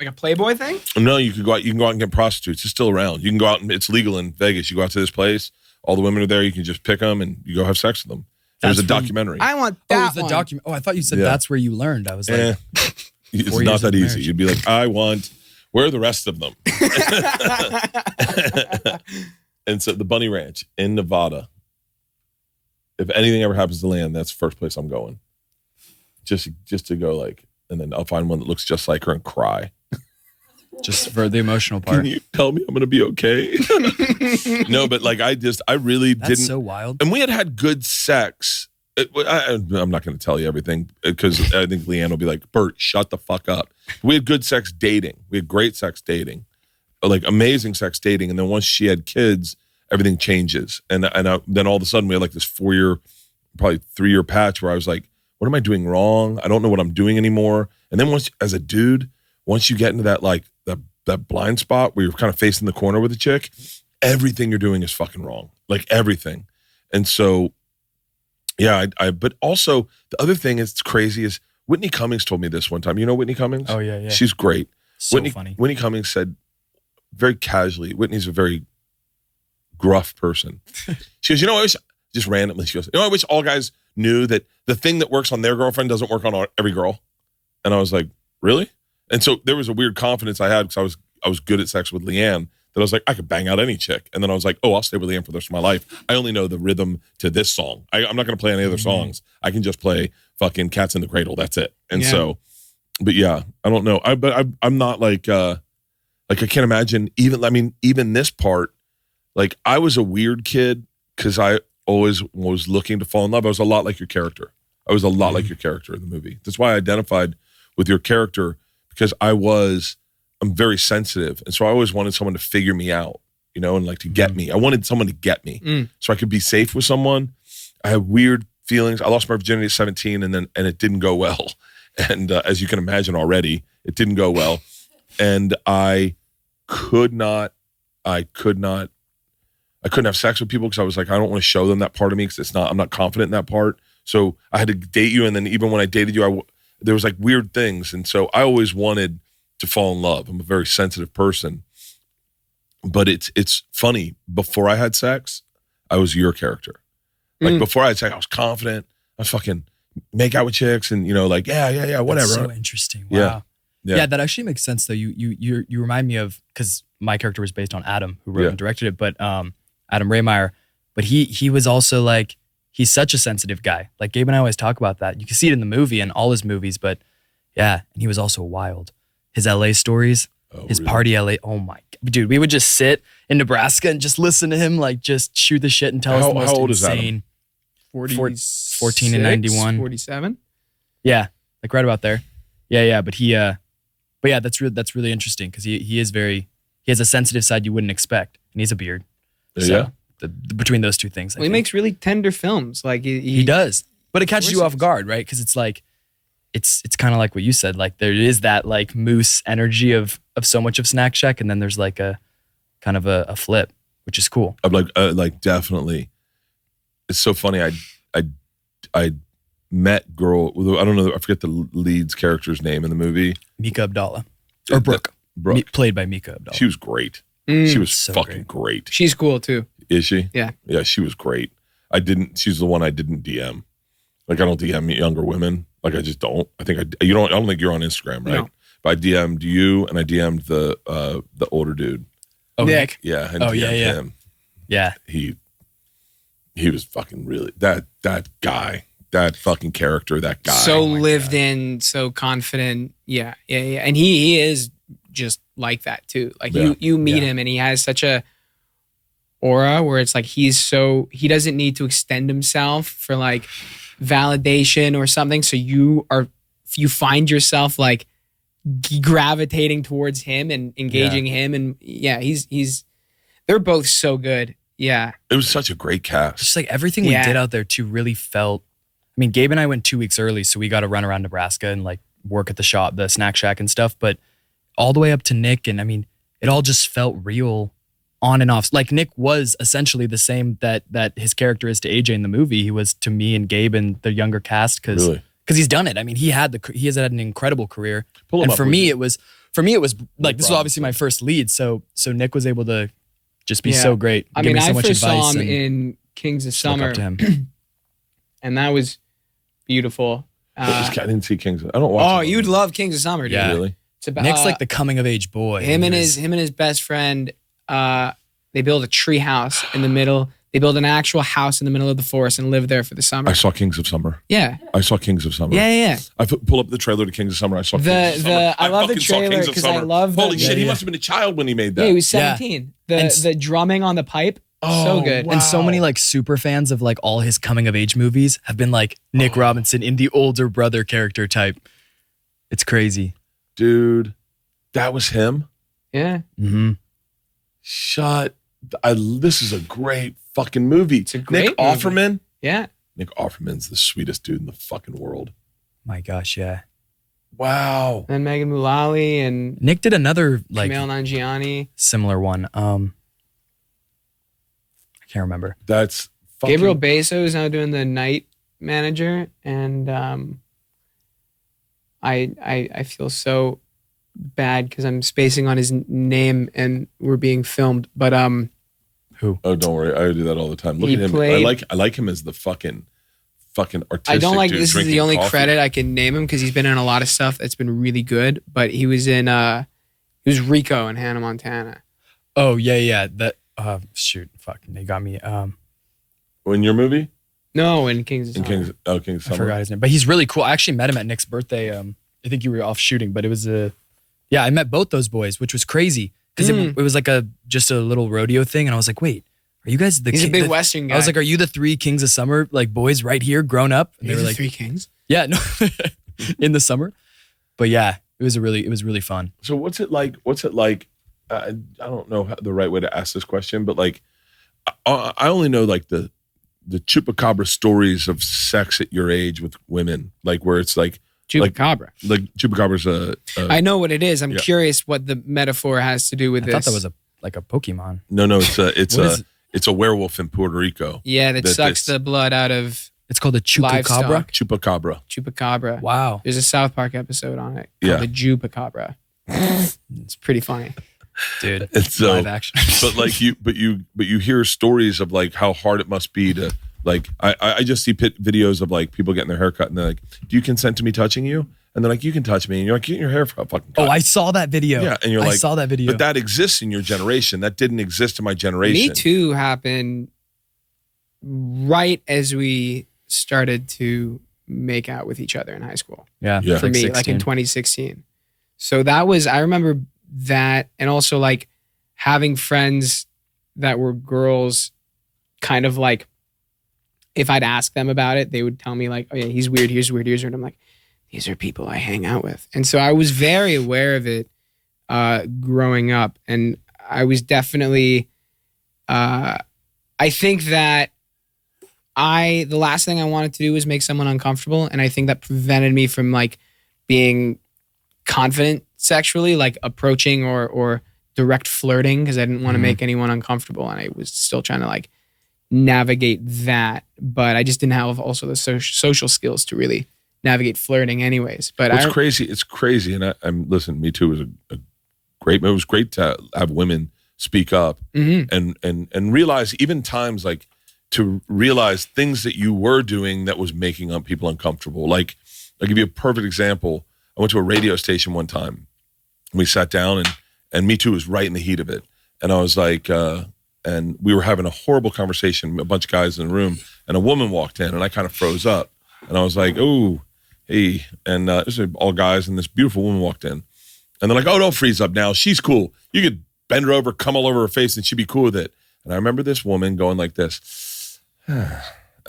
a Playboy thing? no, you can go out and get prostitutes. It's still around. You can go out, and it's legal in Vegas. You go out to this place, all the women are there, you can just pick them and you go have sex with them. There's a That's from- documentary. I want Oh, that it was the one. document. Oh, I thought you said Yeah. that's where you learned. I was like, It's 4 not years that of easy. marriage. You'd be like, where are the rest of them? And so the bunny ranch in Nevada, if anything ever happens to land, that's the first place I'm going. Just to go, like, and then I'll find one that looks just like her and cry. just for the emotional part. Can you tell me I'm going to be okay? No, but like, I really That's didn't. so wild. And we had good sex. I'm not going to tell you everything because I think Leanne will be like, Bert, shut the fuck up. We had good sex dating. We had great sex dating, like amazing sex dating. And then once she had kids, everything changes. And then all of a sudden we had like this 4-year, probably 3-year patch where I was like, what am I doing wrong? I don't know what I'm doing anymore. And then as a dude, once you get into that, like that blind spot where you're kind of facing the corner with a chick, everything you're doing is fucking wrong. Like everything. And so, yeah, but also the other thing that's crazy is Whitney Cummings told me this one time. You know Whitney Cummings? Oh, yeah, yeah. She's great. So Whitney, funny. Whitney Cummings said very casually, Whitney's a very gruff person. She goes, I wish, just randomly, she goes, I wish all guys knew that the thing that works on their girlfriend doesn't work on every girl. And I was like, really? And so there was a weird confidence I had because I was good at sex with Leanne that I was like, I could bang out any chick. And then I was like, I'll stay with Leanne for the rest of my life. I only know the rhythm to this song. I'm not going to play any other songs. I can just play fucking Cats in the Cradle. That's it. And so, but yeah, I don't know. I'm not like I can't imagine even this part, like I was a weird kid because I always was looking to fall in love. I was a lot like your character. I was a lot like your character in the movie. That's why I identified with your character because I'm very sensitive. And so I always wanted someone to figure me out, and like to get me. I wanted someone to get me so I could be safe with someone. I had weird feelings. I lost my virginity at 17 and it didn't go well. And as you can imagine already, it didn't go well. And I couldn't have sex with people because I was like, I don't want to show them that part of me because I'm not confident in that part. So I had to date you. And then even when I dated you, there was like weird things. And so I always wanted to fall in love. I'm a very sensitive person. But it's funny. Before I had sex, I was your character. Like before I had sex, I was confident. I was fucking make out with chicks and like, yeah, whatever. That's so interesting. Wow. Yeah, that actually makes sense though. You remind me of, because my character was based on Adam, who wrote and directed it, but Adam Raymeyer. But he was also like, he's such a sensitive guy. Like Gabe and I always talk about that. You can see it in the movie and all his movies, but yeah, and he was also wild. His LA stories, his really? Party LA. Oh my God. Dude, we would just sit in Nebraska and just listen to him like just shoot the shit and tell us the most insane. 14 and 91. 47? Yeah, like right about there. Yeah, but that's really interesting because he has a sensitive side you wouldn't expect, and he has a beard. So between those two things, he makes really tender films. Like he does, but it catches you off guard, right? Because it's like it's kind of like what you said. Like there is that like moose energy of so much of Snack Shack, and then there's like a kind of a flip, which is cool. I'm like definitely. It's so funny. I met girl. I don't know. I forget the lead's character's name in the movie. Mika Abdallah or Brooke. Played by Mika Abdallah. She was great. She was so fucking great. She's cool too. Is she? Yeah. Yeah, she was great. She's the one I didn't DM. Like I don't DM younger women. Like I just don't. I don't think you're on Instagram, right? No. But I DM'd you and I DM'd the older dude. Oh, Nick. Yeah. And DM'd him. Yeah. He was fucking really that guy. That fucking character, that guy. So lived in, so confident. Yeah. And he is just like that too. Like you meet him and he has such a aura where it's like he doesn't need to extend himself for like validation or something. So you find yourself like gravitating towards him and engaging him. And they're both so good. Yeah. It was such a great cast. Just like everything we did out there too really felt. I mean, Gabe and I went 2 weeks early, so we got to run around Nebraska and like work at the shop, the Snack Shack and stuff. But all the way up to Nick, and I mean, it all just felt real on and off. Like Nick was essentially the same that his character is to AJ in the movie. He was to me and Gabe and the younger cast because he's done it. I mean, he has had an incredible career. And for me, it was like this was obviously my first lead. So Nick was able to just be so great. I mean, I first saw him in Kings of Summer, and that was beautiful. I didn't see Kings. I don't watch. Oh, you'd love Kings of Summer, dude. Yeah. Really? It's about, Nick's like the coming of age boy. Him and his best friend. They build a tree house in the middle. They build an actual house in the middle of the forest and live there for the summer. I saw Kings of Summer. Yeah. I saw Kings of Summer. Yeah. I pull up the trailer to Kings of Summer. I saw Kings of Summer. I love the trailer because I love Holy shit, he must have been a child when he made that. Yeah, he was 17. The drumming on the pipe. So good. Wow. And so many like super fans of like all his coming of age movies have been like Nick Robinson in the older brother character type. It's crazy. Dude, that was him? Yeah. Mm-hmm. This is a great fucking movie. It's a great Nick Offerman? Yeah. Nick Offerman's the sweetest dude in the fucking world. My gosh, yeah. Wow. And Megan Mullally and Nick did another like Kumail Nanjiani. Similar one. I can't remember. That's fucking... Gabriel Beso is now doing the night manager, and I feel so bad because I'm spacing on his name and we're being filmed. But how Who? Oh, don't worry. I do that all the time. Look He at him. played- I like him as the fucking artistic I don't like dude this is drinking the only coffee. credit I can name him because he's been in a lot of stuff that's been really good. But he was in he was Rico in Hannah Montana. Oh yeah. That shoot, fuck, they got me. In your movie? No, in Kings of In Summer. King's I Summer. forgot his name, but he's really cool. I actually met him at Nick's birthday. I think you were off shooting, but it was I met both those boys, which was crazy because it was like just a little rodeo thing, and I was like, wait, are you guys the? He's a big Western guy. I was like, are you the 3 Kings of Summer like boys right here, grown up? And Are they you were the like, 3 Kings? yeah, no, in the summer, but yeah, it was really fun. So what's it like? I don't know the right way to ask this question, but like, I only know like the chupacabra stories of sex at your age with women, like where it's like Chupacabra. like chupacabra's I know what it is. I'm Yeah. curious what the metaphor has to do with I this. thought that was like a Pokemon. no, What it's a werewolf in Puerto Rico. Yeah, that sucks the blood out of It's called a chupacabra. livestock. Chupacabra. Chupacabra. Wow. There's a South Park episode on it Yeah. called the Jupacabra. It's pretty funny. Dude, And so, live action. but like you hear stories of like how hard it must be to like. I just see videos of like people getting their hair cut and they're like, "Do you consent to me touching you?" And they're like, "You can touch me," and you're like, "Get your hair fucking cut." Oh, I saw that video. Yeah, and you're I like, saw that video. But that exists in your generation. That didn't exist in my generation. Me Too happened right as we started to make out with each other in high school. yeah, Yeah. For like me, like 16. in 2016. So I remember that, and also like having friends that were girls, kind of like, if I'd ask them about it, they would tell me like, "Oh yeah, he's weird, here's weird, here's weird." I'm like, these are people I hang out with. And so I was very aware of it growing up. And I was definitely, I think that the last thing I wanted to do was make someone uncomfortable. And I think that prevented me from like being confident sexually, like approaching or direct flirting, because I didn't want to make anyone uncomfortable. And I was still trying to like navigate that. But I just didn't have also the social skills to really navigate flirting anyways. But It's crazy. And I'm listen, Me Too was a great, it was great to have women speak up and realize even times like to realize things that you were doing that was making people uncomfortable. Like I'll give you a perfect example. I went to a radio station one time. We sat down and Me Too was right in the heat of it. And I was like, and we were having a horrible conversation, a bunch of guys in the room, and a woman walked in and I kind of froze up. And I was like, oh, hey. And this is all guys, and this beautiful woman walked in. And they're like, oh, don't freeze up now. She's cool. You could bend her over, come all over her face, and she'd be cool with it. And I remember this woman going like this. And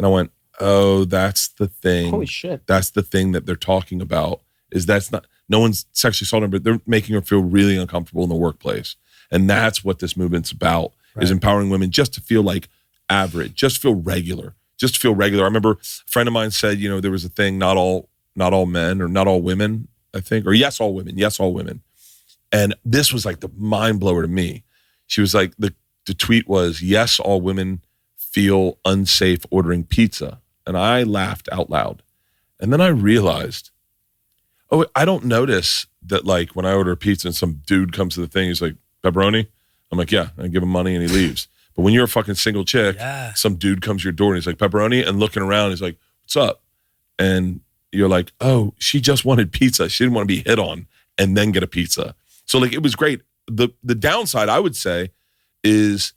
I went, oh, that's the thing. holy shit. That's the thing that they're talking about, is that's not, no one's sexually assaulting her, but they're making her feel really uncomfortable in the workplace. And that's what this movement's about, is empowering women just to feel like average, just feel regular. I remember a friend of mine said, there was a thing, not all men or not all women, I think, or yes, all women. And this was like the mind blower to me. She was like, the tweet was, yes, all women feel unsafe ordering pizza. And I laughed out loud. And then I realized, oh, I don't notice that like when I order a pizza and some dude comes to the thing, he's like, pepperoni? I'm like, yeah. And I give him money and he leaves. But when you're a fucking single chick, some dude comes to your door and he's like, pepperoni? And looking around, he's like, what's up? And you're like, oh, she just wanted pizza. She didn't want to be hit on and then get a pizza. So like, it was great. The downside, I would say, is...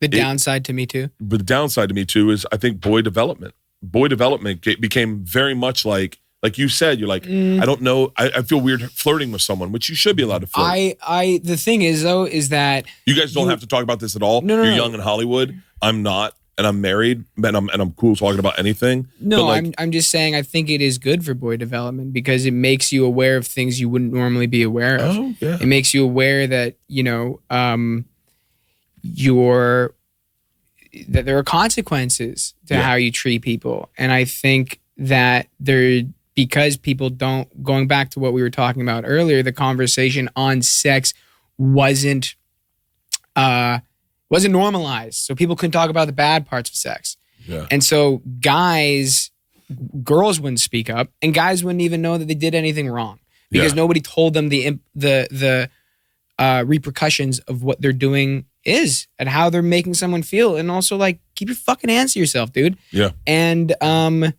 The downside to Me Too? But the downside to Me Too is, I think, boy development. Boy development became very much like you said, you're like, I don't know, I feel weird flirting with someone, which you should be allowed to flirt. The thing is though, is that you guys don't have to talk about this at all. No, you're no. young in Hollywood. I'm not, and I'm married, and I'm cool talking about anything. no, but like, I'm just saying I think it is good for boy development because it makes you aware of things you wouldn't normally be aware of. oh yeah, It makes you aware that, that there are consequences to how you treat people. And I think that because people don't, going back to what we were talking about earlier, the conversation on sex wasn't normalized. So people couldn't talk about the bad parts of sex. yeah. And so girls wouldn't speak up, and guys wouldn't even know that they did anything wrong because nobody told them the repercussions of what they're doing is and how they're making someone feel. And also like, keep your fucking hands to yourself, dude. Yeah. And I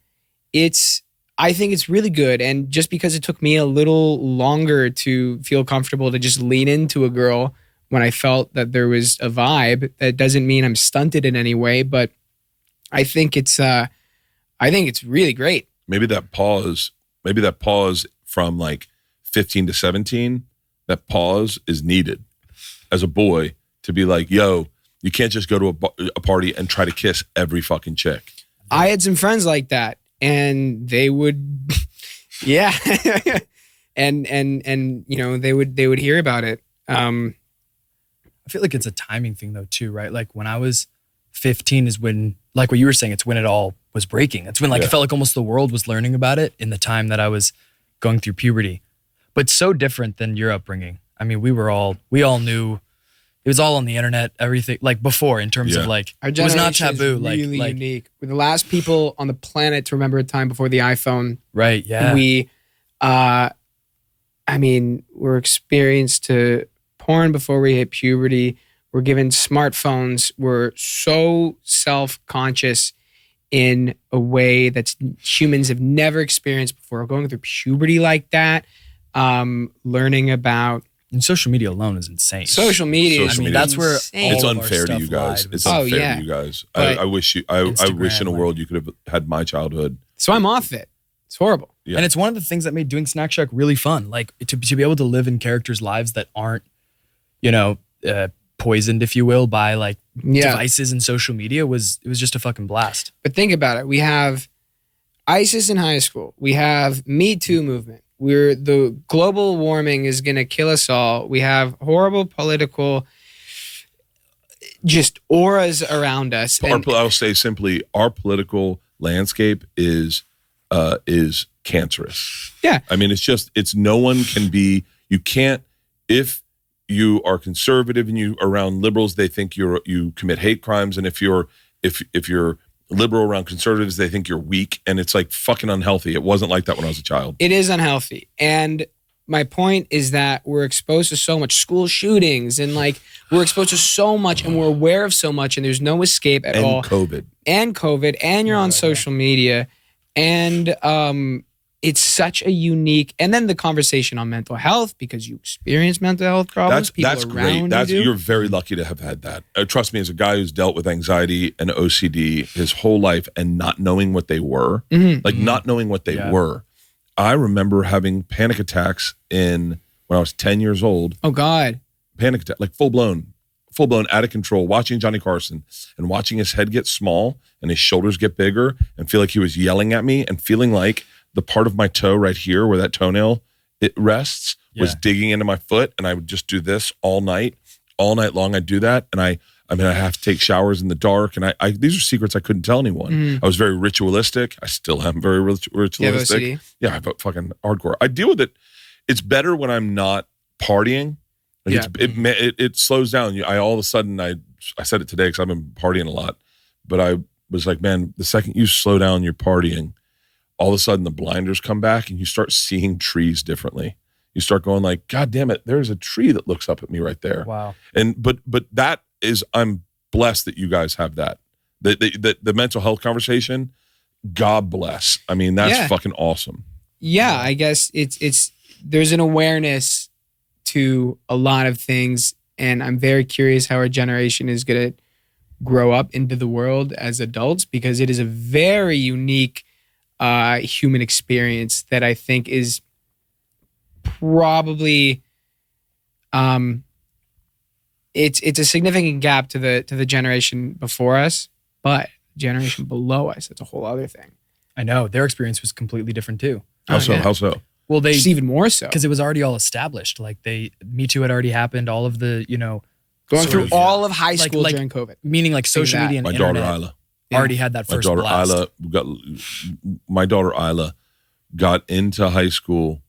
think it's really good. And just because it took me a little longer to feel comfortable to just lean into a girl when I felt that there was a vibe, that doesn't mean I'm stunted in any way, but I think it's really great. Maybe that pause from like 15 to 17, that pause is needed as a boy to be like, yo, you can't just go to a party and try to kiss every fucking chick. I had some friends like that, and they would, yeah, and you know, they would hear about it. I feel like it's a timing thing though too, right? Like when I was 15 is when, like what you were saying, it's when it all was breaking. It's when like it felt like almost the world was learning about it in the time that I was going through puberty. But so different than your upbringing. I mean, we all knew it was all on the internet, everything like before in terms of like, our it was not generation taboo. is really like unique. We're the last people on the planet to remember a time before the iPhone. right. Yeah. We, I mean, we're experienced to porn before we hit puberty. We're given smartphones. We're so self-conscious in a way that humans have never experienced before. Going through puberty like that, learning about and social media alone is insane. social media. Social I mean, media. that's where insane. It's all of our unfair to stuff you guys. lied. It's Oh, unfair yeah. to you guys. But I wish in a Instagram, world you could have had my childhood. So I'm off it. It's horrible. Yeah. And it's one of the things that made doing Snack Shack really fun. Like to be able to live in characters' lives that aren't, you know, poisoned, if you will, by like devices and social media it was just a fucking blast. But think about it. We have ISIS in high school. We have Me Too movement. The global warming is going to kill us all. We have horrible political just auras around us. I'll say simply, our political landscape is cancerous. Yeah. I mean, it's no one can be, you can't, if you are conservative and you around liberals, they think you commit hate crimes. And if you're liberal around conservatives, they think you're weak. And it's like fucking unhealthy. It wasn't like that when I was a child. It is unhealthy. And my point is that we're exposed to so much school shootings and like we're exposed to so much and we're aware of so much and there's no escape at all. And COVID and you're on social media and it's such a unique, and then the conversation on mental health because you experience mental health problems. That's great. You're very lucky to have had that. Trust me, as a guy who's dealt with anxiety and OCD his whole life and not knowing what they were, not knowing what they were. I remember having panic attacks when I was 10 years old. Oh God. Panic attack, like full blown out of control, watching Johnny Carson and watching his head get small and his shoulders get bigger and feel like he was yelling at me and feeling like the part of my toe right here where that toenail it rests was digging into my foot, and I would just do this all night long. I'd do that, and I have to take showers in the dark, and I these are secrets I couldn't tell anyone. I was very ritualistic. I still am very ritualistic. Yeah, I fucking hardcore. I deal with it. It's better when I'm not partying. Like it slows down. I all of a sudden I said it today because I've been partying a lot, but I was like, man, the second you slow down your partying, all of a sudden the blinders come back and you start seeing trees differently. You start going like, God damn it, there's a tree that looks up at me right there. Wow. And but that is, I'm blessed that you guys have that. The mental health conversation, God bless. I mean, that's fucking awesome. Yeah, I guess it's there's an awareness to a lot of things, and I'm very curious how our generation is gonna grow up into the world as adults because it is a very unique human experience that I think is probably it's a significant gap to the generation before us, but generation below us, that's a whole other thing. I know their experience was completely different too. How so? Well, Just even more so because it was already all established. Like Me Too had already happened. All of the going through all of high school like, during COVID, meaning like social media and my internet. daughter Isla already had that first blast. My daughter Isla got into high school.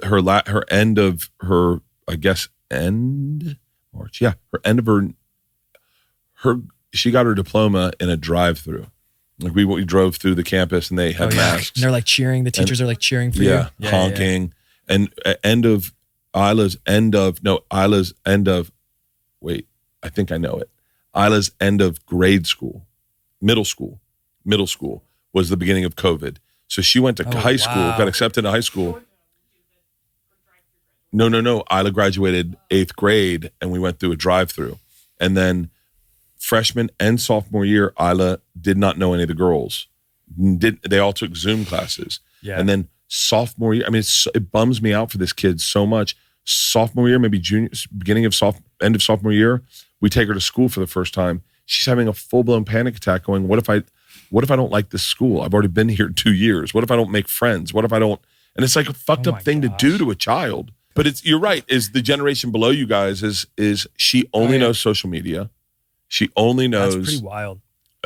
Her end of her, I guess, end March. Yeah, her end of her she got her diploma in a drive-through. Like we drove through the campus and they had masks. And they're like cheering. The teachers are like cheering for you. Yeah, honking. And Isla's end of. Wait, I think I know it. Isla's end of grade school, middle school was the beginning of COVID. So she went to high school, got accepted to high school. No. Isla graduated 8th grade and we went through a drive-through. And then freshman and sophomore year, Isla did not know any of the girls. They all took Zoom classes. Yeah. And then sophomore year, I mean, it bums me out for this kid so much. Sophomore year, maybe end of sophomore year, we take her to school for the first time. She's having a full-blown panic attack going, what if I don't like this school? I've already been here 2 years. What if I don't make friends? What if I don't? And it's like a fucked up thing to do to a child. But you're right, is the generation below you guys is she only knows social media. She only knows. That's pretty wild.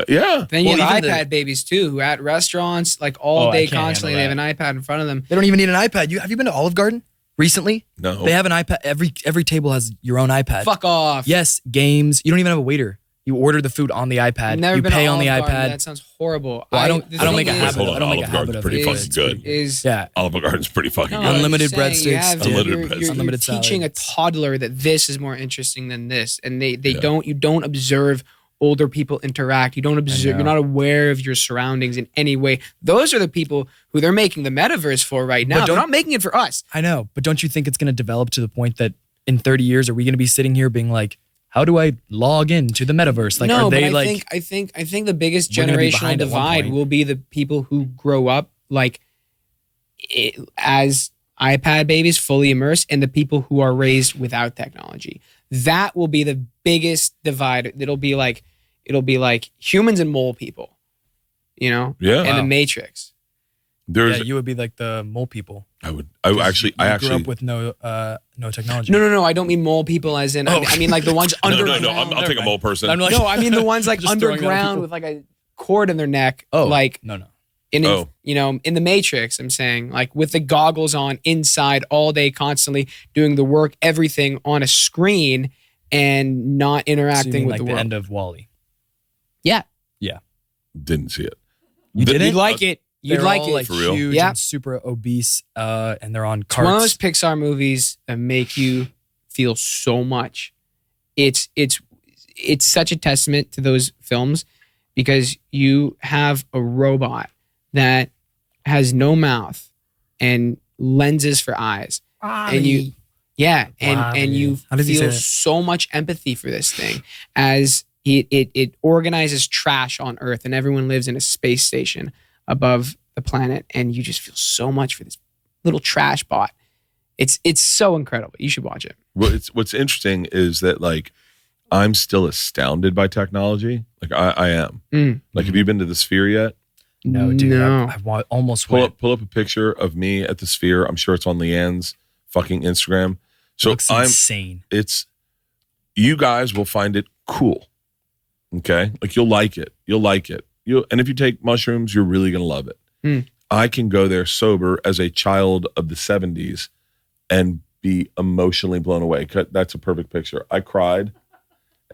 Yeah. Then you have iPad babies too, who at restaurants like all day constantly, they have an iPad in front of them. They don't even need an iPad. Have you been to Olive Garden recently? No. They have an iPad. Every table has your own iPad. Fuck off. Yes, games. You don't even have a waiter. You order the food on the iPad. Never you been pay to on the Olive Garden. iPad. That sounds horrible. Well, I don't make a habit. Hold on, I don't make a Olive habit Garden's of pretty it. fucking good. Yeah. Olive Garden's pretty fucking good. Unlimited breadsticks. You're teaching a toddler that this is more interesting than this, and you don't observe older people interact. You don't observe. You're not aware of your surroundings in any way. Those are the people who they're making the metaverse for right now. They're not making it for us. I know, but don't you think it's going to develop to the point that in 30 years, are we going to be sitting here being like, how do I log into the metaverse? Like, no, are they but I think the biggest generational divide will be the people who grow up as iPad babies, fully immersed, and the people who are raised without technology. That will be the biggest divide. It'll be like humans and mole people, and the Matrix. You would be like the mole people. I actually grew up with no technology. No. I don't mean mole people as in. I mean like the ones underground. No. I'll take a mole person. I mean the ones like underground with like a cord in their neck. Oh, like no. In the Matrix, I'm saying like with the goggles on inside all day, constantly doing the work, everything on a screen and not interacting with the world. The end of WALL-E. Yeah. Didn't see it. You didn't? You'd like it. You'd like it. Like for real? Huge and super obese, and they're on carts. It's one of those Pixar movies that make you feel so much. It's such a testament to those films because you have a robot that has no mouth and lenses for eyes, and you feel so much empathy for this thing as it organizes trash on Earth, and everyone lives in a space station above the planet, and you just feel so much for this little trash bot. It's so incredible. You should watch it. Well, what's interesting is that like I'm still astounded by technology. Like I am. Like, have you been to the Sphere yet? No, dude. No. I almost pull up a picture of me at the Sphere. I'm sure it's on Leanne's fucking Instagram. So looks insane. You guys will find it cool. Okay, like you'll like it. And if you take mushrooms, you're really gonna love it. I can go there sober as a child of the 70s and be emotionally blown away. That's a perfect picture. I cried.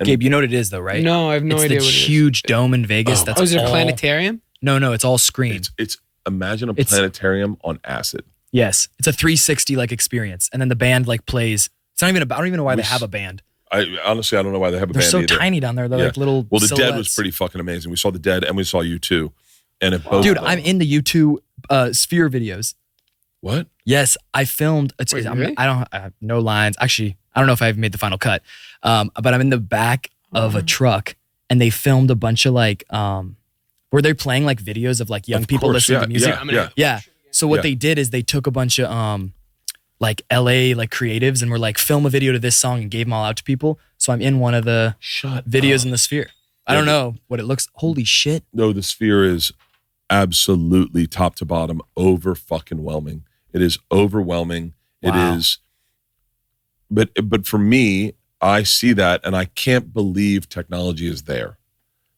Gabe, you know what it is though, right? No, I have no idea what it is. It's the huge dome in Vegas. Is it a planetarium? No, it's all screen. It's imagine a planetarium on acid. Yes, it's a 360 like experience, and then the band like plays. It's not even. I don't even know why they have a band. I honestly don't know why they have a band. They're so either. tiny down there. They're like little. Well, the silhouettes. Dead was pretty fucking amazing. We saw the Dead and we saw U2, and it both. Dude, I'm in the U2 Sphere videos. What? Yes, I filmed. Really? I have no lines. Actually, I don't know if I've made the final cut. But I'm in the back of a truck, and they filmed a bunch of like, were they playing like videos of like young people listening to music? Yeah. So what they did is they took a bunch of like LA like creatives and were like, film a video to this song and gave them all out to people. So I'm in one of the videos in the Sphere. I don't know what it looks. Holy shit. No, the Sphere is absolutely top to bottom over fucking whelming. It is overwhelming. Wow. It is. But for me, I see that and I can't believe technology is there.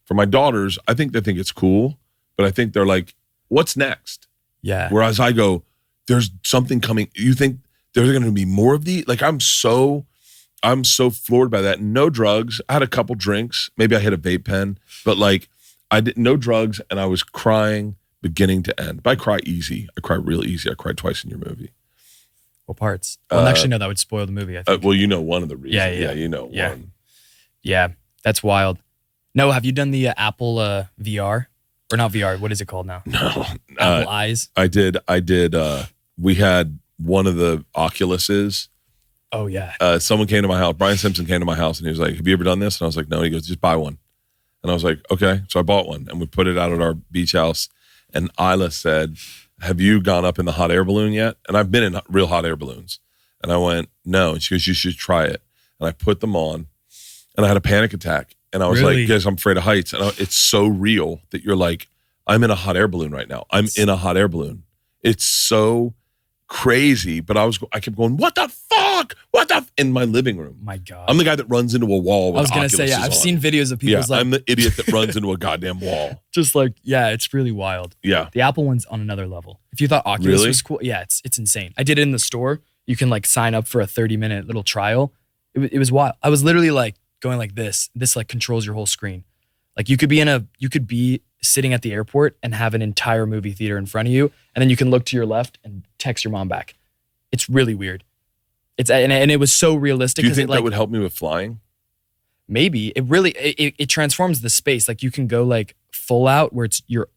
For my daughters, I think they think it's cool, but I think they're like, what's next? Yeah. Whereas I go, there's something coming. You think there's going to be more of these? Like I'm so floored by that. No drugs. I had a couple drinks. Maybe I hit a vape pen, but like I did no drugs and I was crying beginning to end. But I cry easy. I cry real easy. I cried twice in your movie. What parts? Well, actually, no, that would spoil the movie, I think. Well, you know one of the reasons. Yeah. You know one. Yeah, that's wild. No, have you done the Apple VR? Or not VR, what is it called now? No. Apple Eyes? I did. We had one of the Oculuses. Oh, yeah. Someone came to my house. Brian Simpson came to my house and he was like, have you ever done this? And I was like, no. He goes, just buy one. And I was like, okay. So I bought one and we put it out at our beach house. And Isla said, have you gone up in the hot air balloon yet? And I've been in real hot air balloons. And I went, no. And she goes, you should try it. And I put them on and I had a panic attack. And I was like, guys, I'm afraid of heights. And it's so real that you're like, I'm in a hot air balloon right now. I'm in a hot air balloon. It's so crazy. But I kept going, what the fuck? In my living room. My God. I'm the guy that runs into a wall with I was going to say, yeah, I've seen videos of people like. I'm the idiot that runs into a goddamn wall. Just like, yeah, it's really wild. Yeah. The Apple one's on another level. If you thought Oculus was cool, yeah, it's insane. I did it in the store. You can like sign up for a 30-minute little trial. It was wild. I was literally like going like this. This like controls your whole screen. Like you could be sitting at the airport and have an entire movie theater in front of you, and then you can look to your left and text your mom back. It's really weird. And it was so realistic. Do you think that would help me with flying? Maybe. It transforms the space. Like you can go like full out where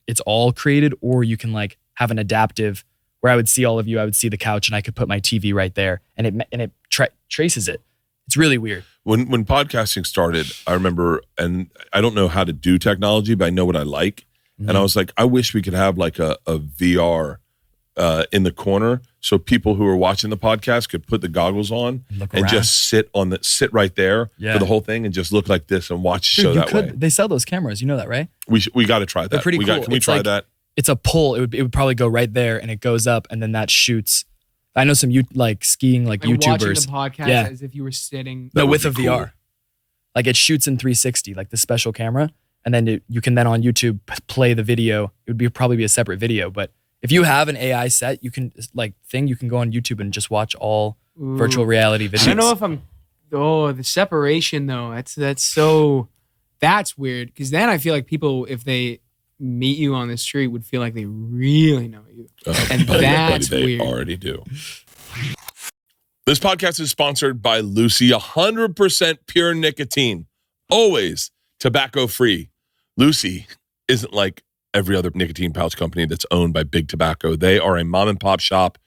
it's all created, or you can like have an adaptive where I would see all of you, I would see the couch, and I could put my TV right there, and it traces it. It's really weird. When podcasting started, I remember, and I don't know how to do technology, but I know what I like. Mm-hmm. And I was like, I wish we could have like a VR in the corner so people who are watching the podcast could put the goggles on and just sit right there for the whole thing and just look like this and watch the show that way. They sell those cameras, you know that, right? We got to try that. They're pretty cool. Can we try that? It's a pull. It would probably go right there and it goes up and then that shoots. I know some skiing YouTubers. Watching the podcast as if you were sitting. No, with a VR. Like it shoots in 360, like the special camera, and then you can then on YouTube play the video. It would probably be a separate video, but if you have an AI set, you can go on YouTube and just watch all virtual reality videos. I don't know if the separation though. That's weird because then I feel like people, if they meet you on the street, would feel like they really know you, and that's weird. They already do. This podcast is sponsored by Lucy, 100% pure nicotine, always tobacco-free. Lucy isn't like every other nicotine pouch company that's owned by Big Tobacco. They are a mom-and-pop shop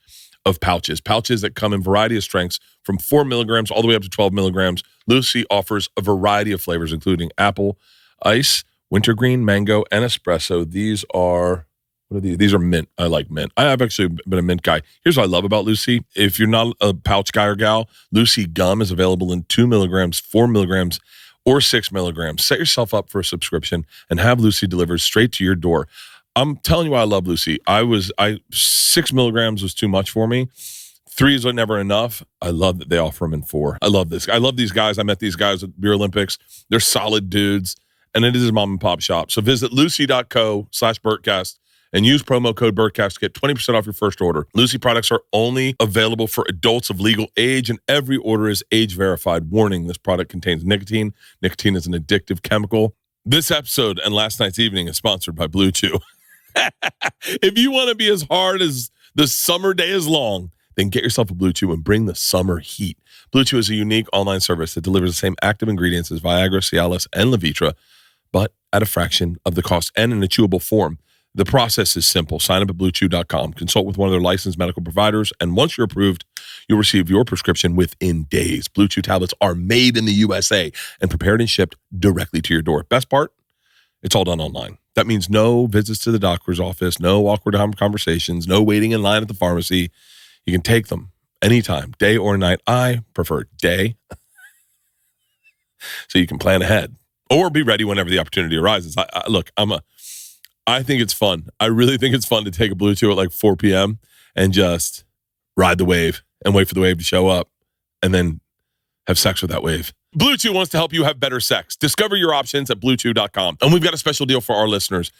of pouches that come in a variety of strengths from 4 milligrams all the way up to 12 milligrams. Lucy offers a variety of flavors, including apple, ice, wintergreen, mango, and espresso. These are... What are these? These are mint. I like mint. I've actually been a mint guy. Here's what I love about Lucy. If you're not a pouch guy or gal, Lucy gum is available in 2 milligrams, 4 milligrams, or 6 milligrams. Set yourself up for a subscription and have Lucy delivered straight to your door. I'm telling you why I love Lucy. 6 milligrams was too much for me. 3 is never enough. I love that they offer them in 4. I love this. I love these guys. I met these guys at Beer Olympics. They're solid dudes, and it is a mom and pop shop. So visit lucy.co/Bertcast and use promo code Bertcast to get 20% off your first order. Lucy products are only available for adults of legal age, and every order is age verified. Warning, this product contains nicotine. Nicotine is an addictive chemical. This episode and last night's evening is sponsored by Blue Chew. If you want to be as hard as the summer day is long, then get yourself a Blue Chew and bring the summer heat. Blue Chew is a unique online service that delivers the same active ingredients as Viagra, Cialis, and Levitra, but at a fraction of the cost and in a chewable form. The process is simple. Sign up at BlueChew.com. Consult with one of their licensed medical providers, and once you're approved, you'll receive your prescription within days. Blue Chew tablets are made in the USA and prepared and shipped directly to your door. Best part? It's all done online. That means no visits to the doctor's office, no awkward conversations, no waiting in line at the pharmacy. You can take them anytime, day or night. I prefer day, so you can plan ahead or be ready whenever the opportunity arises. I think it's fun. I really think it's fun to take a Blue Chew at like 4 p.m. and just ride the wave and wait for the wave to show up and then have sex with that wave. Blue Chew wants to help you have better sex. Discover your options at BlueChew.com. And we've got a special deal for our listeners.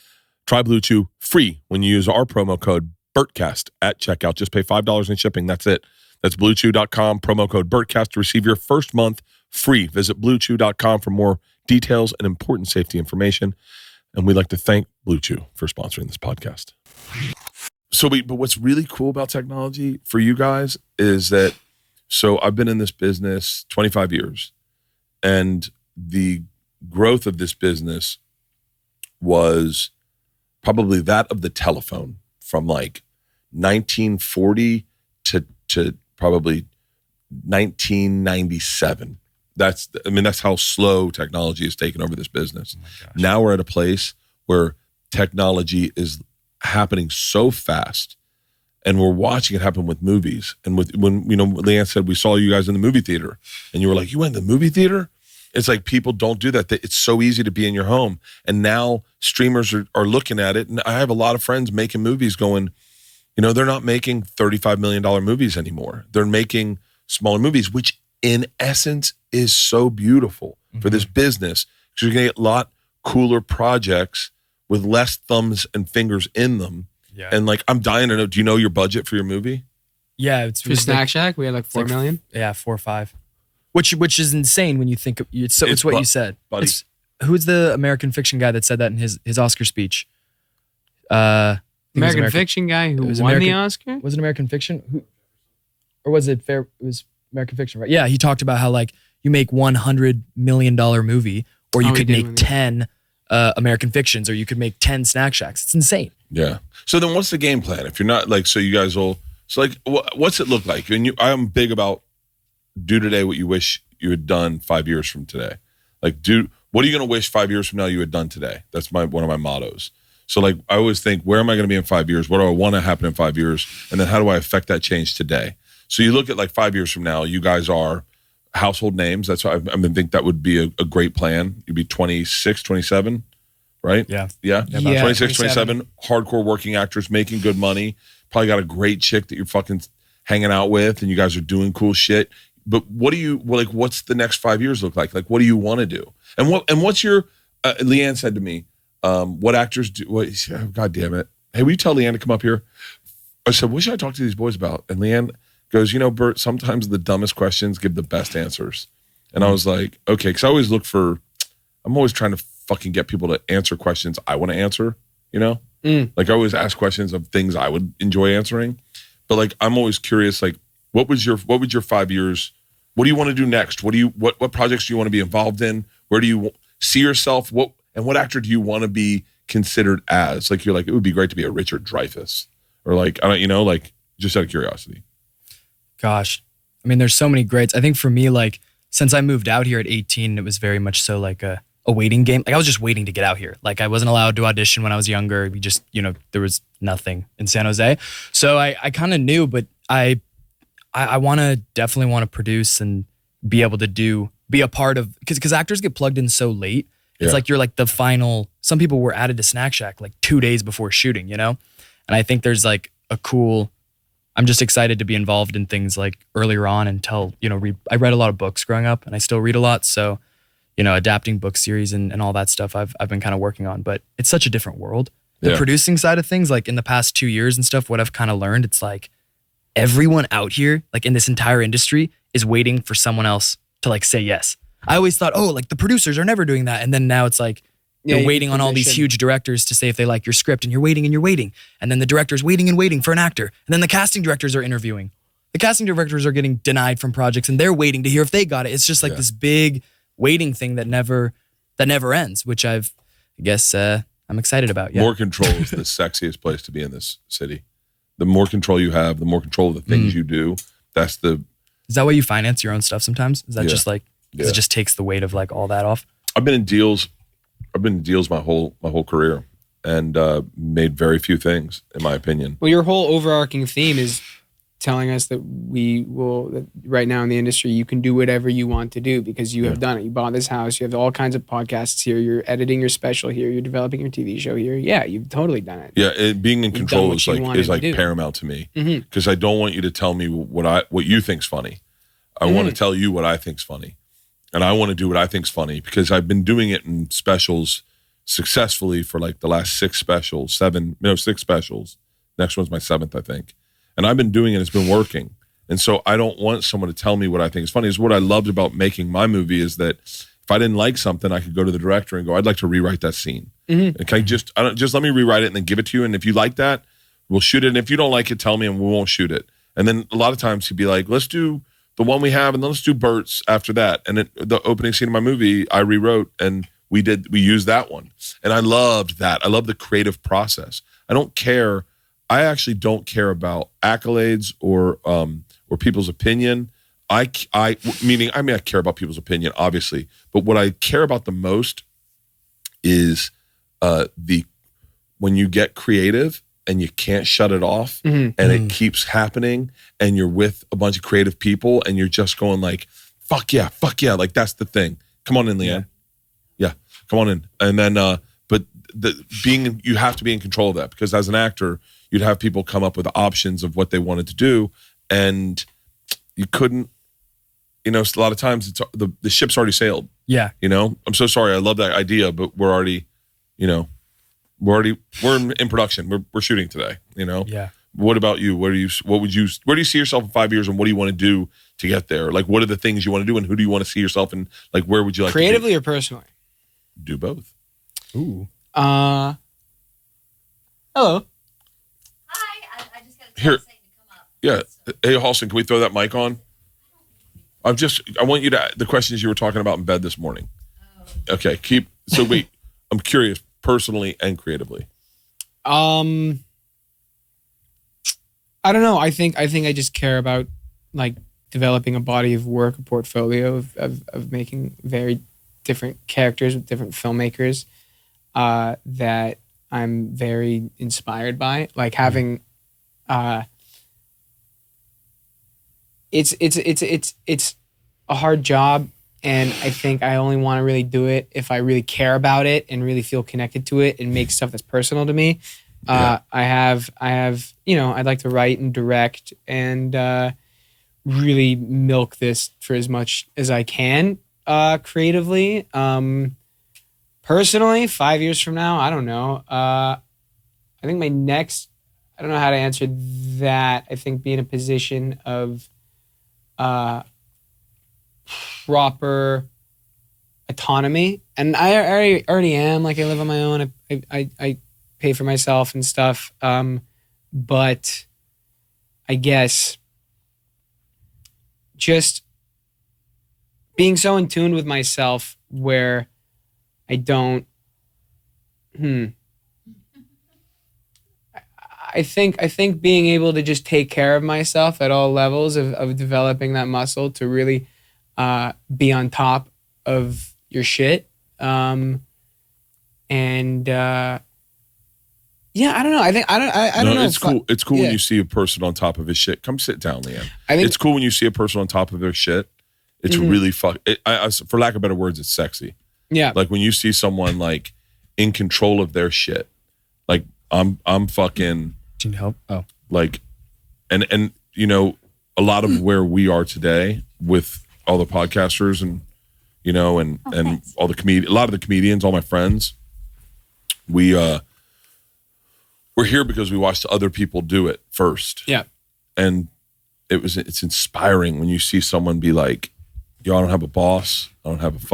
Try Blue Chew free when you use our promo code BERTCAST at checkout. Just pay $5 in shipping. That's it. That's BlueChew.com, promo code BERTCAST to receive your first month free. Visit BlueChew.com for more details and important safety information. And we'd like to thank Blue Chew for sponsoring this podcast. But what's really cool about technology for you guys is that, so I've been in this business 25 years, and the growth of this business was probably that of the telephone from like 1940 to probably 1997. That's how slow technology has taken over this business. Now we're at a place where technology is happening so fast, and we're watching it happen with movies. And when Leanne said we saw you guys in the movie theater, and you were like, you went to the movie theater? It's like people don't do that. It's so easy to be in your home. And now streamers are looking at it. And I have a lot of friends making movies going, they're not making $35 million movies anymore. They're making smaller movies, which in essence is so beautiful for this business, because you're going to get a lot cooler projects with less thumbs and fingers in them. Yeah. And like, I'm dying to know, do you know your budget for your movie? Yeah. It's for Snack Shack, we had like 4 million. Yeah, 4 or 5. Which is insane when you think it's what you said. Who's the American Fiction guy that said that in his Oscar speech? American Fiction guy who won the Oscar? Was it American Fiction? Or was it fair? It was American Fiction, right? Yeah, he talked about how like you make $100 million movie, or you could make 10 American Fictions, or you could make 10 Snack Shacks. It's insane. Yeah. So then what's the game plan? If you're not like, so you guys will, so like, what's it look like? And I'm big about do today what you wish you had done 5 years from today. Like, what are you going to wish 5 years from now you had done today? That's one of my mottos. So like, I always think, where am I going to be in 5 years? What do I want to happen in 5 years? And then how do I affect that change today? So you look at like 5 years from now, you guys are household names. That's why I think that would be a great plan. You'd be 26, 27, right? Yeah. Yeah. 26, 27, hardcore working actors making good money. Probably got a great chick that you're fucking hanging out with, and you guys are doing cool shit. But what's the next 5 years look like? Like, what do you want to do? And what's your, Leanne said to me, what actors do, God damn it. Hey, will you tell Leanne to come up here? I said, what should I talk to these boys about? And Leanne goes, Bert, sometimes the dumbest questions give the best answers. And I was like, okay, because I'm always trying to fucking get people to answer questions I want to answer, Like I always ask questions of things I would enjoy answering. But like, I'm always curious, like, what would your 5 years, what do you want to do next? What projects do you want to be involved in? Where do you see yourself? What actor do you want to be considered as? Like, you're like, it would be great to be a Richard Dreyfuss, or like, I don't, like, just out of curiosity. Gosh, I mean, there's so many greats. I think for me, like, since I moved out here at 18, it was very much so like a waiting game. Like, I was just waiting to get out here. Like, I wasn't allowed to audition when I was younger. We just, there was nothing in San Jose. So I kind of knew, but I definitely want to produce and be able to be a part of, because actors get plugged in so late. It's like you're like the final, some people were added to Snack Shack like 2 days before shooting, And I think there's like I'm just excited to be involved in things like earlier on until, I read a lot of books growing up, and I still read a lot. So, adapting book series and all that stuff I've been kind of working on, but it's such a different world. The producing side of things, like in the past 2 years and stuff, what I've kind of learned, it's like everyone out here, like in this entire industry, is waiting for someone else to like say yes. I always thought, like the producers are never doing that. And then now it's like, you're waiting on all these huge directors to say if they like your script, and you're waiting and you're waiting. And then the director's waiting and waiting for an actor. And then the casting directors are interviewing. The casting directors are getting denied from projects, and they're waiting to hear if they got it. It's just like this big waiting thing that never ends, which I guess I'm excited about. Yeah. More control is the sexiest place to be in this city. The more control you have, the more control of the things you do. Is that why you finance your own stuff sometimes? Is that just like, it just takes the weight of like all that off? I've been in deals my whole career, and made very few things, in my opinion. Well, your whole overarching theme is telling us that that right now in the industry, you can do whatever you want to do because you have done it. You bought this house. You have all kinds of podcasts here. You're editing your special here. You're developing your TV show here. Yeah, you've totally done it. Yeah, being in control is like paramount to me, because I don't want you to tell me what you think's funny. I want to tell you what I think's funny. And I want to do what I think's funny, because I've been doing it in specials successfully for like the last 6 specials. Next one's my 7th, I think. And I've been doing it. It's been working. And so I don't want someone to tell me what I think is funny. Is what I loved about making my movie is that if I didn't like something, I could go to the director and go, I'd like to rewrite that scene. And can I just let me rewrite it and then give it to you. And if you like that, we'll shoot it. And if you don't like it, tell me and we won't shoot it. And then a lot of times he'd be like, let's do the one we have, and then let's do Bert's after that. And the opening scene of my movie, I rewrote, and we used that one. And I loved that. I love the creative process. I actually don't care about accolades or people's opinion. I care about people's opinion, obviously, but what I care about the most is when you get creative and you can't shut it off, and it keeps happening, and you're with a bunch of creative people, and you're just going like, fuck yeah, like that's the thing. Come on in, Leanne. Yeah, come on in. And then, but you have to be in control of that, because as an actor, you'd have people come up with options of what they wanted to do, and you couldn't. A lot of times it's the ship's already sailed. Yeah. I'm so sorry. I love that idea, but we're already, we're in production. We're shooting today. Yeah. What about you? Where do you see yourself in 5 years, and what do you want to do to get there? Like, what are the things you want to do, and who do you want to see yourself in? Like, where would you like creatively to or personally? do both? Ooh. Hello. Hi, I just got a Here. text saying to come up. Yeah. Hey, Halston, can we throw that mic on? I want you to, the questions you were talking about in bed this morning. Oh. Okay, wait, I'm curious, personally and creatively. I don't know. I think I just care about like developing a body of work, a portfolio of making very different characters with different filmmakers that I'm very inspired by. Like having it's a hard job, and I think I only want to really do it if I really care about it and really feel connected to it and make stuff that's personal to me. I have I'd like to write and direct and really milk this for as much as I can creatively. Personally, 5 years from now, I don't know. I think I don't know how to answer that. I think be in a position of proper autonomy, and I already am. Like, I live on my own. I pay for myself and stuff. But I guess just being so in tune with myself where I don't. I think being able to just take care of myself at all levels of developing that muscle to really be on top of your shit. Yeah, I don't know. I don't know. It's cool. It's cool yeah. when you see a person on top of his shit. Come sit down, Leanne. I think it's cool when you see a person on top of their shit. It's really for lack of better words, it's sexy. Yeah. Like when you see someone like in control of their shit. Like I'm fucking. Do you need help? Oh. Like, and a lot of where we are today with all the podcasters and all the a lot of the comedians, all my friends, we're here because we watched other people do it first. Yeah. And it's inspiring when you see someone be like, yo, I don't have a boss. I don't have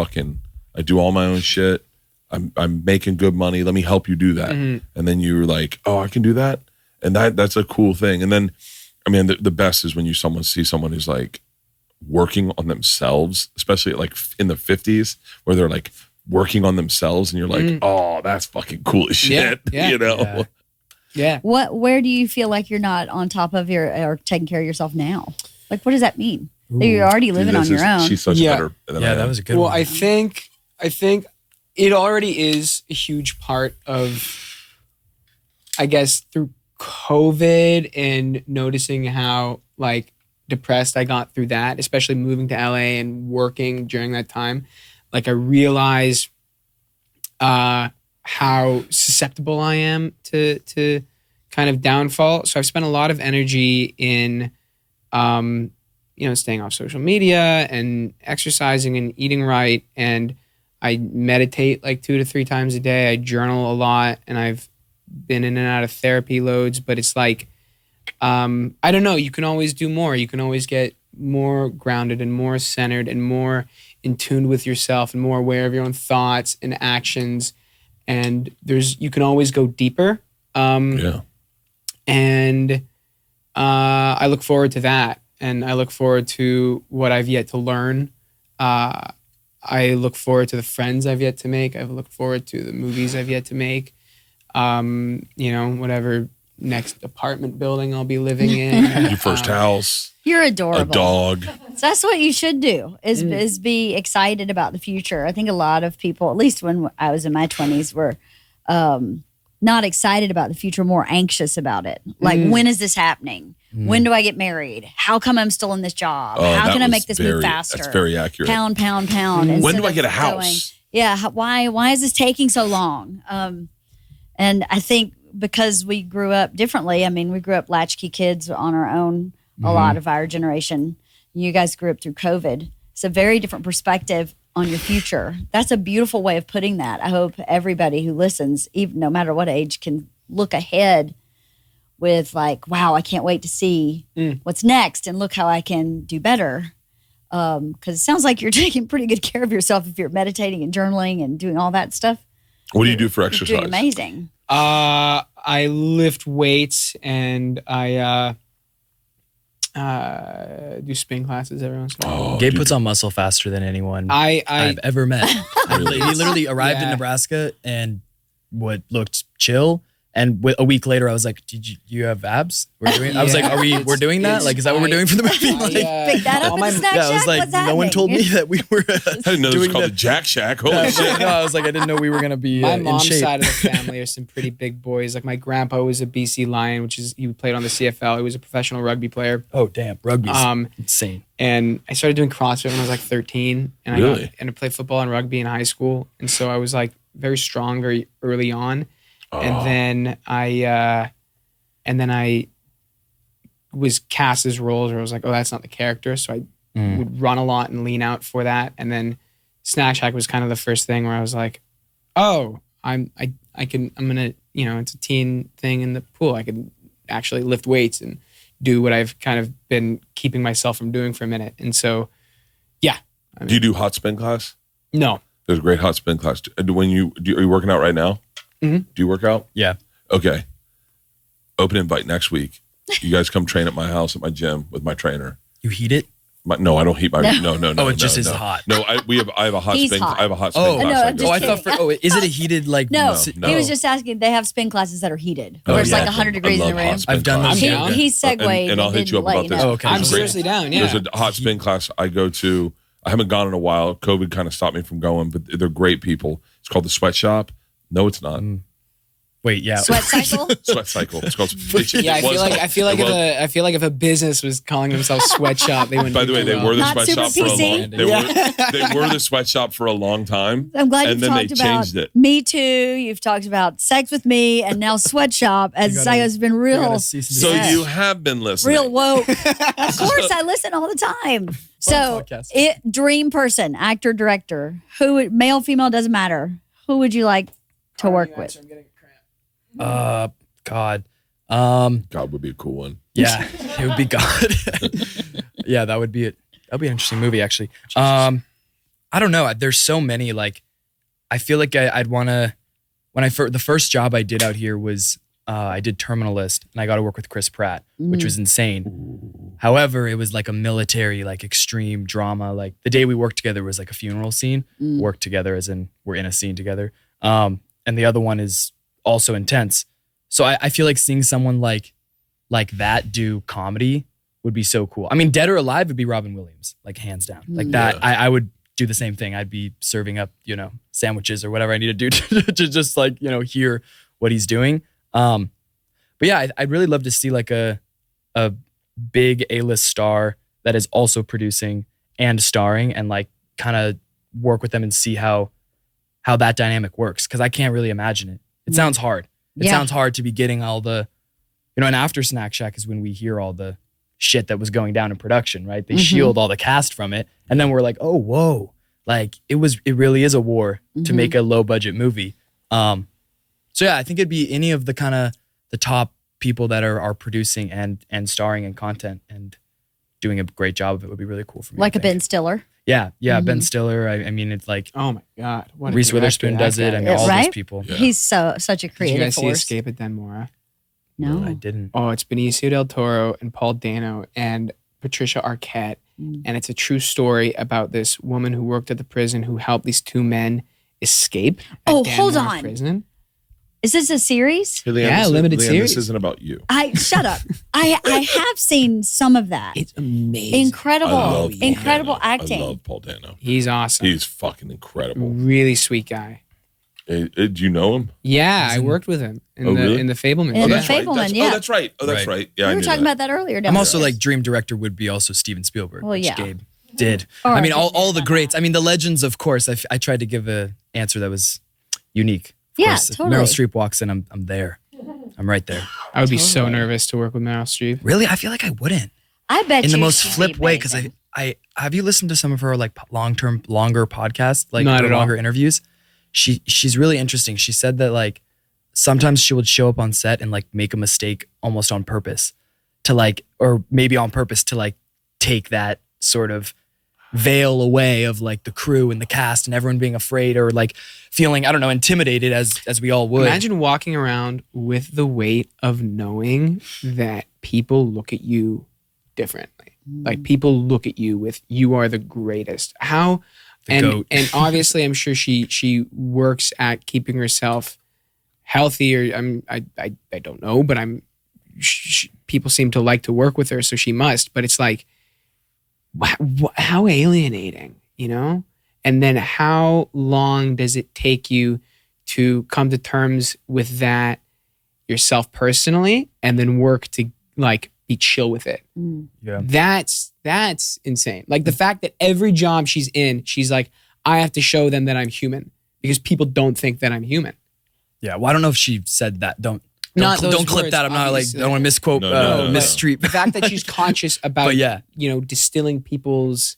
I do all my own shit. I'm making good money. Let me help you do that. And then you're like, oh, I can do that. And that's a cool thing. And then, I mean, the best is when you see someone who's like working on themselves, especially like in the 50s where they're like working on themselves and you're like, oh, that's fucking cool as shit. Yeah. Yeah. Where do you feel like you're not on top of or taking care of yourself now? Like, what does that mean? That you're already living on your own. She's such better than I am. That was a good Well, one. I think it already is a huge part of, I guess, through COVID and noticing how like depressed I got through that, especially moving to LA and working during that time. Like, I realized how susceptible I am to kind of downfall. So I've spent a lot of energy in staying off social media and exercising and eating right. And I meditate like 2 to 3 times a day. I journal a lot, and I've been in and out of therapy loads, but it's like, I don't know, you can always do more. You can always get more grounded and more centered and more in tune with yourself and more aware of your own thoughts and actions. And you can always go deeper. And I look forward to that. and I look forward to what I've yet to learn. I look forward to the friends I've yet to make. I look forward to the movies I've yet to make. Whatever next apartment building I'll be living in. Your first house. You're adorable. A dog. So that's what you should do is be excited about the future. I think a lot of people, at least when I was in my 20s, were not excited about the future, more anxious about it. Like, when is this happening? When do I get married? How come I'm still in this job? How can I make this move faster? That's very accurate. Pound. When do I get a house? Why is this taking so long? And I think because we grew up differently. I mean, we grew up latchkey kids on our own. A lot of our generation. You guys grew up through COVID. It's a very different perspective on your future. That's a beautiful way of putting that. I hope everybody who listens, even no matter what age, can look ahead with like, wow, I can't wait to see what's next and look how I can do better. Because it sounds like you're taking pretty good care of yourself if you're meditating and journaling and doing all that stuff. What do you do for exercise? You're doing amazing. I lift weights and I do spin classes every once in a while. Gabe puts on muscle faster than anyone I've ever met. He literally arrived in Nebraska and looked chill. And a week later, I was like, "Did you have abs? I was like, we're doing that? Like, is that what we're doing for the movie?" Pick that up in the snack shack. I was like, What's no one happening? told me that we were. I didn't know this was called the Jack Shack. Holy shit! No, I was like, I didn't know we were gonna be my in mom's shape. side of the family are some pretty big boys. Like my grandpa was a BC Lion, he played on the CFL. He was a professional rugby player. Oh damn, rugby's insane. And I started doing CrossFit when I was like 13, and I played football and rugby in high school, and so I was like very strong very early on. And then I was cast as roles where I was like, oh, that's not the character. So I would run a lot and lean out for that. And then Snack Shack was kind of the first thing where I was like, oh, I'm gonna, it's a teen thing in the pool. I could actually lift weights and do what I've kind of been keeping myself from doing for a minute. And so, yeah. Do you do hot spin class? No. There's a great hot spin class. Are you working out right now? Mm-hmm. Do you work out? Yeah. Okay. Open invite next week. You guys come train at my house at my gym with my trainer. You heat it? No, I don't heat my. No. Oh, it just is hot. No, I have a hot He's spin. hot. I have a hot spin class. No, I thought is it a heated like? No, No. he was just asking. They have spin classes that are heated, Oh, where it's yeah. like 100 degrees I in the love room. hot spin I've done class. those. I'm down. He segued. And I'll hit you up about this. Oh, okay. I'm Great. seriously down, yeah. There's a hot spin class I go to. I haven't gone in a while. COVID kind of stopped me from going, but they're great people. It's called the Sweatshop. No, it's not. Wait, yeah. Sweat cycle. Sweat Cycle. It's called. Yeah, I feel like if a business was calling themselves Sweatshop, they wouldn't. By the way, they were the Not sweatshop super for a PC? long. They were the sweatshop for a long time. I'm glad and you've then they talked about changed it. Me Too. You've talked about sex with me, and now Sweatshop. As gotta- has been real, So Yeah. you have been listening. real woke. Of course, I listen all the time. So, podcast. dream person, actor, director, male, female, doesn't matter. Who would you like to work with? God. God would be a cool one. Yeah, it would be God. Yeah, that would be it. That'd be an interesting movie, actually. I don't know. There's so many. Like, I feel like I'd want to. The first job I did out here was I did Terminalist, and I got to work with Chris Pratt, which was insane. However, it was like a military, like extreme drama. Like the day we worked together was like a funeral scene. Worked together, as in we're in a scene together. And the other one is also intense. So I feel like seeing someone like that do comedy would be so cool. I mean, Dead or Alive would be Robin Williams, like hands down. Like that, I would do the same thing. I'd be serving up, sandwiches or whatever I need to do to just like, hear what he's doing. But yeah, I'd really love to see like a big A-list star that is also producing and starring, and like kind of work with them and see how that dynamic works. Cause I can't really imagine it. It sounds hard. It sounds hard to be getting all the, and after Snack Shack is when we hear all the shit that was going down in production, right? They shield all the cast from it. And then we're like, oh, whoa. Like it really is a war to make a low budget movie. So yeah, I think it'd be any of the kind of the top people that are producing and starring in content and doing a great job of it would be really cool for me. Like I a think. Ben Stiller. Yeah. Ben Stiller. I mean, it's like Oh my God! What a Reese director Witherspoon that does it. guy I mean, is. all Right? those people. Yeah. He's such a Did you creative guys see force. Escape at Denmora? No. I didn't. Oh, it's Benicio del Toro and Paul Dano, and Patricia Arquette, and it's a true story about this woman who worked at the prison who helped these two men escape. Oh, hold on. Prison. Is this a series? Hey, Leanne, Yeah, limited series. This isn't about you. Shut up. I have seen some of that. It's amazing. Incredible acting. I love Paul Dano. He's awesome. He's fucking incredible. Really sweet guy. Do you know him? Yeah, I worked with him in really? the Fablemans. In the That's right. Fableman, yeah. Oh, that's right. Oh, that's right. Yeah, We I were knew talking that. about that earlier. I'm also like dream director would be also Steven Spielberg. Well, which yeah. Gabe did. Or I mean, all the greats. I mean, the legends, of course. I tried to give a answer that was unique. Of Yeah, course, if totally. Meryl Streep walks in, I'm there. I'm right there. I would be so nervous to work with Meryl Streep. Really, I feel like I wouldn't. I bet In you the most she'd flip be way, because amazing. I have you listened to some of her like longer podcasts, like Not her at all. longer interviews? She's really interesting. She said that like sometimes she would show up on set and like make a mistake almost on purpose to like, or maybe on purpose to like take that sort of veil away of like the crew and the cast and everyone being afraid or like feeling, I don't know, intimidated as we all would. Imagine walking around with the weight of knowing that people look at you differently. Like people look at you with, you are the greatest. How, goat. and obviously I'm sure she works at keeping herself healthy, or I don't know, but people seem to like to work with her, so she must. But it's like, how alienating, you know? And then how long does it take you to come to terms with that yourself personally, and then work to like be chill with it? Yeah. That's insane. Like the fact that every job she's in, she's like, I have to show them that I'm human because people don't think that I'm human. Yeah. Well, I don't know if she said that. Don't Not those clip words, that. I'm not like, obviously. I don't want to misquote No. Miss Streep. The fact that she's conscious about, But yeah. Distilling people's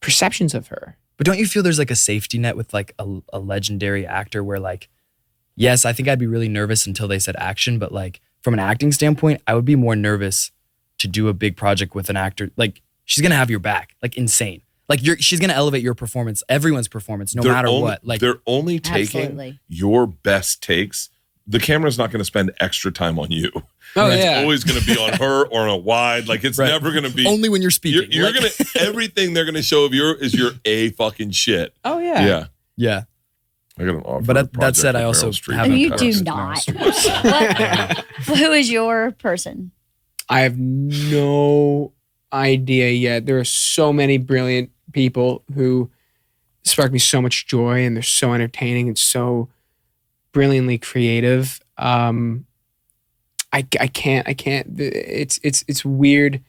perceptions of her. But don't you feel there's like a safety net with like a legendary actor where like, yes, I think I'd be really nervous until they said action, but like from an acting standpoint, I would be more nervous to do a big project with an actor. Like she's gonna have your back, like insane. Like she's gonna elevate your performance, everyone's performance, no matter what. Like they're only taking Absolutely. your best takes. The camera's not going to spend extra time on you. Oh, It's yeah. always going to be on her or on a wide. Like it's Right. never going to be. only when you're speaking. You're Like- gonna everything they're gonna show of is your A fucking shit. Oh yeah. Yeah. yeah. I got an offer. But a that project said, I with also Meryl Streep. haven't You touched do Meryl not. Streep. Well, who is your person? I have no idea yet. There are so many brilliant people who spark me so much joy, and they're so entertaining and so brilliantly creative. I can't. It's weird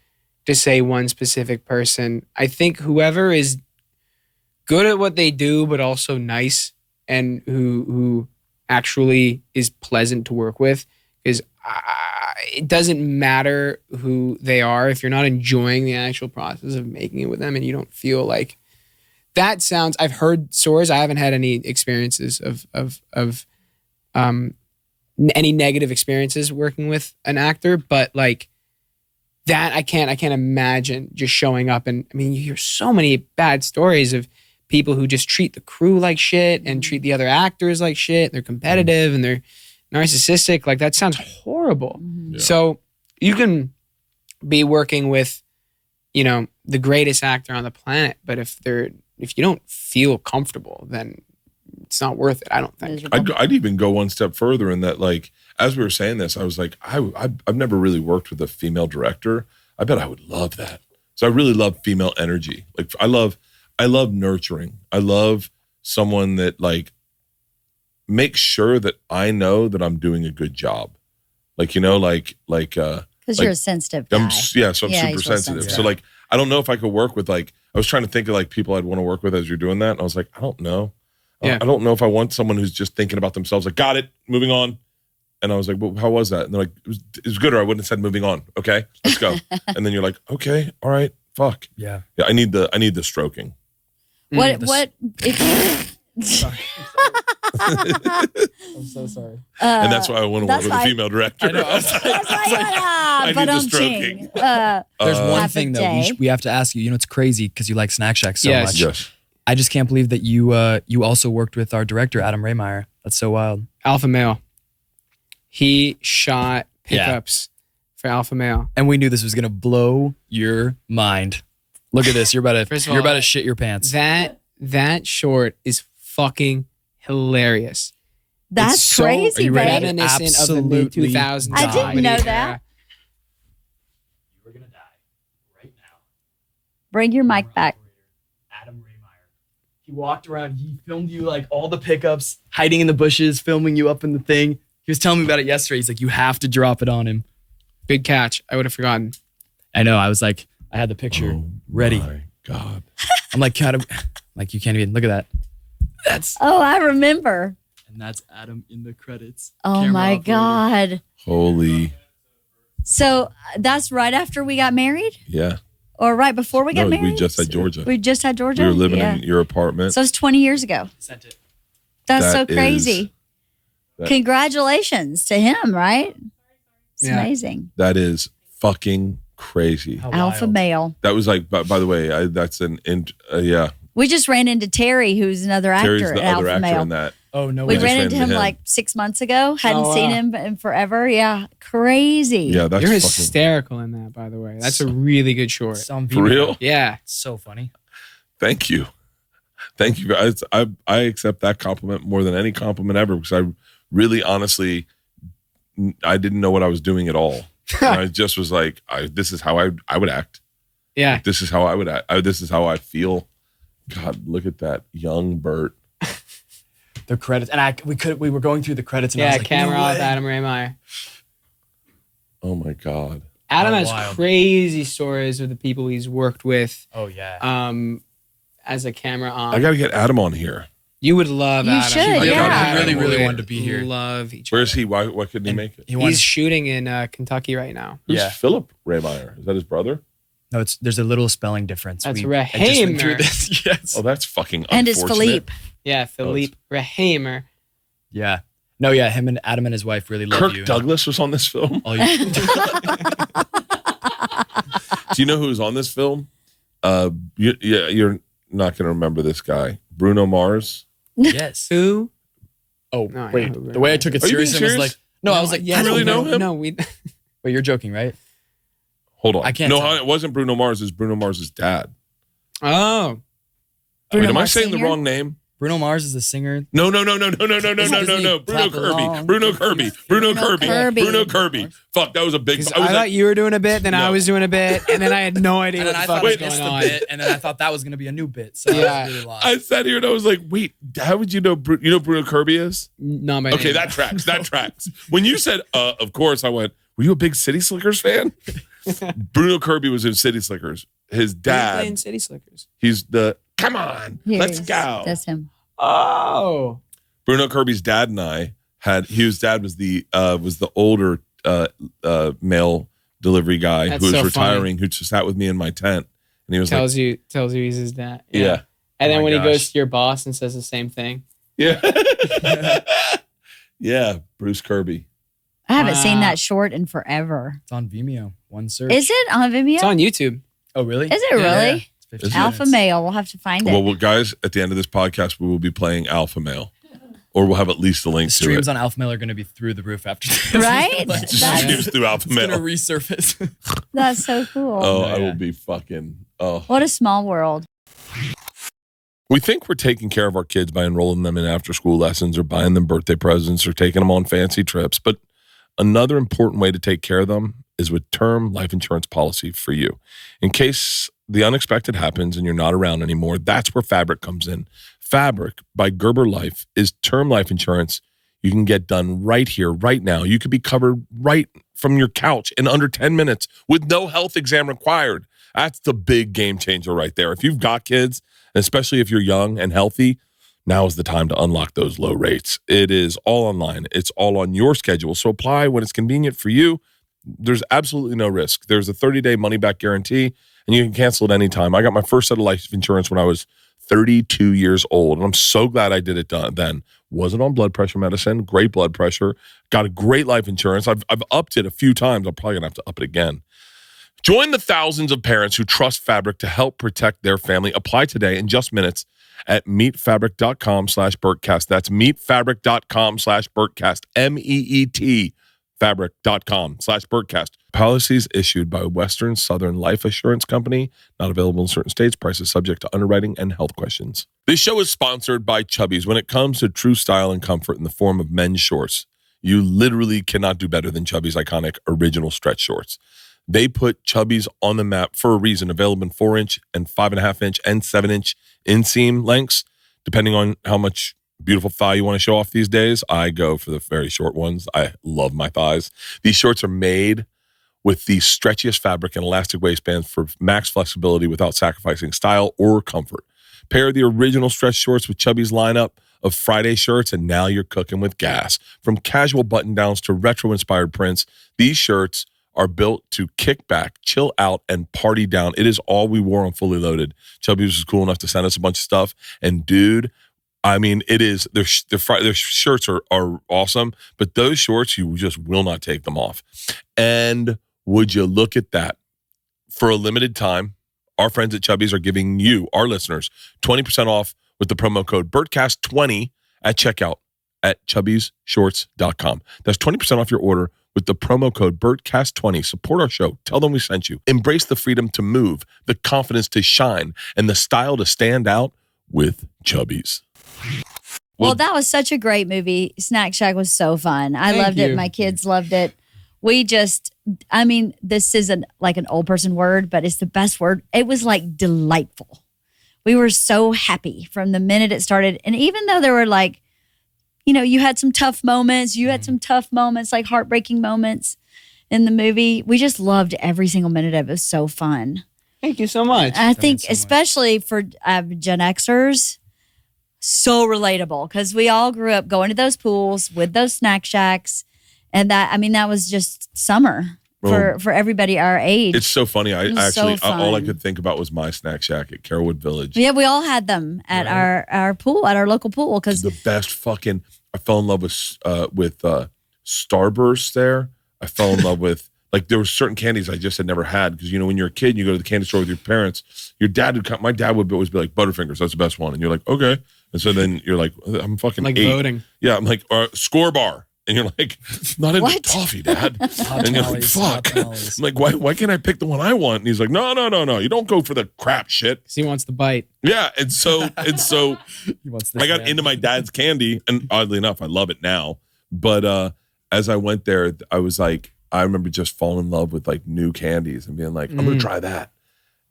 to say one specific person. I think whoever is good at what they do, but also nice, and who actually is pleasant to work with, is it doesn't matter who they are if you're not enjoying the actual process of making it with them, and you don't feel like that sounds. I've heard stories. I haven't had any experiences of any negative experiences working with an actor, but like that, I can't imagine just showing up. And I mean, you hear so many bad stories of people who just treat the crew like shit and treat the other actors like shit. They're competitive and they're narcissistic. Like that sounds horrible. Yeah. So you can be working with, the greatest actor on the planet, but if you don't feel comfortable, then it's not worth it. I don't think. I'd even go one step further in that, like, as we were saying this, I was like, I've never really worked with a female director. I bet I would love that. So I really love female energy. Like, I love nurturing. I love someone that like makes sure that I know that I'm doing a good job. Like, Because you're a sensitive guy. I'm Yeah, super he's real sensitive. sensitive. So like, I don't know if I could work with like, I was trying to think of like people I'd want to work with as you're doing that. And I was like, I don't know. Yeah. I don't know if I want someone who's just thinking about themselves. Like, got it, moving on. And I was like, well, how was that? And they're like, it was good, or I wouldn't have said moving on. Okay, let's go. And then you're like, okay, all right, fuck. Yeah. Yeah, I need the stroking. What if you I'm so sorry. And that's why I want to work that's with a why- female director. I know. I was like, That's why I need the stroking. There's one Half a thing though day. we have to ask you. It's crazy because you like Snack Shack so Yes. much. Yes. I just can't believe that you also worked with our director Adam Raymeyer. That's so wild. Alpha male. He shot Yeah. pickups for alpha male. And we knew this was gonna blow your mind. Look at this. You're about First to of you're all, about to shit your pants. That short is fucking hilarious. That's It's so crazy, you ready? babe. Reminiscent of the mid Absolutely 2000s. I didn't comedy know era. that. You were gonna die right now. Bring your mic back. Adam Raymeyer. He walked around. He filmed you like all the pickups, hiding in the bushes, filming you up in the thing. He was telling me about it yesterday. He's like, you have to drop it on him. Good catch. I would have forgotten. I know. I was like, I had the picture ready. My God. I'm like, kind of like you can't even look at that. That's Oh, I remember. and that's Adam in the credits. Oh Camera my operator. God. Holy. So that's right after we got married, Yeah. or right before we got No, married? we just had Georgia. We just had Georgia. We were living Yeah. in your apartment. So it's 20 years ago. Sent it. That's That so is- crazy. that- Congratulations to him, right? It's Yeah. amazing. That is fucking crazy. How Alpha wild. male. That was like, by the way, that's yeah. We just ran into Terry, who's another Terry's actor the at other Alpha actor Male. in that. Oh no We way. just ran ran into into him him. like 6 months ago. Hadn't Oh, seen wow. him in forever. Yeah, crazy. Yeah, that's You're fucking hysterical in that, by the way. That's a really good short. It's on for Vimeo. real. Yeah. It's so funny. Thank you. Thank you guys. I accept that compliment more than any compliment ever because I really honestly I didn't know what I was doing at all. And I just was like, this is how I would act. Yeah. This is how I would act. This is how I feel. God, look at that young Bert. The credits, and we were going through the credits, and I Yeah, was like, camera no off way. Adam Raymeyer. Oh my God. Adam Oh, has wild. crazy stories with the people he's worked with Oh yeah. as a camera on. I got to get Adam on here. You would love You Adam. should, would yeah. love I really, really would wanted to be here. Love each Where other. is he? Why couldn't he make it? He wants. He's shooting in Kentucky right now. Who's Yeah. Philip Raymeyer? Is that his brother? No, there's a little spelling difference. That's I just went through Rahamer. this. Yes. Oh, that's fucking And it's unfortunate. Philippe. Yeah, Philippe Rahamer. Yeah. No, yeah. Him and Adam and his wife really love Kirk you. Douglas was on this film. All you- Do you know who's on this film? You're not going to remember this guy. Bruno Mars. yes. Who? Oh No, I wait. know who The way I took it Are you being seriously was serious? like, no, I was like, yeah, you really know him? No, we. wait, you're joking, right? Hold on. I can't No, tell. it wasn't Bruno Mars. It's Bruno Mars's dad. Oh, Wait, am I Mars saying the Sr.? wrong name? Bruno Mars is the singer. No. Bruno Isn't he Kirby. Clapper? Bruno Kirby. Bruno Kirby. Kirby. Bruno Kirby. Fuck, that was a big. 'cause I was I like, thought you were doing a bit, then I No. was doing a bit, and then I had no idea And what then the I fuck thought was I going missed on. a bit, and then I thought that was gonna be a new bit. So Yeah. I was really lost. I sat here and I was like, wait, how would you know? You know who Bruno Kirby is? Not my Okay, name. that tracks. That tracks. When you said, of course, I went, were you a big City Slickers fan? Bruno Kirby was in City Slickers. His He's dad, playing City Slickers. he's the, come on, Here let's it is. go. That's him. Oh, Bruno Kirby's dad and I his dad was the older mail delivery guy That's who was so retiring, who just sat with me in my tent. And he was tells you he's his dad. yeah. And then Oh my when he gosh. goes to your boss and says the same thing. Yeah. Yeah. Bruce Kirby. I haven't seen Wow. that short in forever. It's on Vimeo. One search. Is it on Vimeo? It's on YouTube. Oh really? Is it really? Yeah. It's 15 Is it? Alpha minutes. male. We'll have to find it. Well, guys, at the end of this podcast, we will be playing Alpha Male, or we'll have at least a link The to streams it. on Alpha Male are going to be through the roof after this. Right? Like, Just That's- streams through Alpha it's going to Male. resurface. That's so cool. Oh, Oh, I yeah. will be fucking. Oh. What a small world. We think we're taking care of our kids by enrolling them in after school lessons or buying them birthday presents or taking them on fancy trips. But another important way to take care of them is with term life insurance policy for you. In case the unexpected happens and you're not around anymore, that's where Fabric comes in. Fabric by Gerber Life is term life insurance you can get done right here, right now. You could be covered right from your couch in under 10 minutes with no health exam required. That's the big game changer right there. If you've got kids, especially if you're young and healthy, now is the time to unlock those low rates. It is all online. It's all on your schedule. So apply when it's convenient for you. There's absolutely no risk. There's a 30-day money-back guarantee, and you can cancel at any time. I got my first set of life insurance when I was 32 years old, and I'm so glad I did it then. Wasn't on blood pressure medicine, great blood pressure, got a great life insurance. I've upped it a few times. I'm probably going to have to up it again. Join the thousands of parents who trust Fabric to help protect their family. Apply today in just minutes at meetfabric.com/Bertcast. That's meetfabric.com/Bertcast. MEET fabric.com/Bertcast. Policies issued by Western Southern Life Assurance Company. Not available in certain states. Prices subject to underwriting and health questions. This show is sponsored by Chubbies. When it comes to true style and comfort in the form of men's shorts, you literally cannot do better than Chubbies' iconic original stretch shorts. They put Chubbies on the map for a reason. Available in 4-inch and 5.5-inch and 7-inch inseam lengths, depending on how much beautiful thigh you want to show off these days. I go for the very short ones. I love my thighs. These shorts are made with the stretchiest fabric and elastic waistbands for max flexibility without sacrificing style or comfort. Pair the original stretch shorts with Chubbies' lineup of Friday shirts, and now you're cooking with gas. From casual button-downs to retro-inspired prints, these shirts are built to kick back, chill out, and party down. It is all we wore on Fully Loaded. Chubbies was cool enough to send us a bunch of stuff, and dude, I mean, it is, their shirts are awesome, but those shorts, you just will not take them off. And would you look at that? For a limited time, our friends at Chubbies are giving you, our listeners, 20% off with the promo code BERTCAST20 at checkout at chubbiesshorts.com. That's 20% off your order with the promo code BERTCAST20. Support our show. Tell them we sent you. Embrace the freedom to move, the confidence to shine, and the style to stand out with Chubbies. Well, that was such a great movie. Snack Shack was so fun. I loved it. My kids loved it. We just, I mean, this isn't like an old person word, but it's the best word. It was like delightful. We were so happy from the minute it started. And even though there were like, you know, you had some tough moments, like heartbreaking moments in the movie. We just loved every single minute of it. It was so fun. Thank you so much. I think especially for Gen Xers, so relatable because we all grew up going to those pools with those snack shacks. And that, I mean, that was just summer for everybody our age. It's so funny. I actually, so all I could think about was my snack shack at Carrollwood Village. Yeah, we all had them at our pool, at our local pool. Because the best fucking, I fell in love with Starburst there. I fell in love with, like, there were certain candies I just had never had. Because, you know, when you're a kid and you go to the candy store with your parents, my dad would always be like, Butterfingers, that's the best one. And you're like, okay. And so then you're like, I'm fucking like 8. voting. Yeah, I'm like, Score Bar. And you're like, not into toffee, Dad. And you're like, fuck. I'm like, why can't I pick the one I want? And he's like, no. You don't go for the crap shit. He wants the bite. Yeah. And so I got into my dad's candy. And oddly enough, I love it now. But as I went there, I was like, I remember just falling in love with like new candies and being like, I'm going to try that.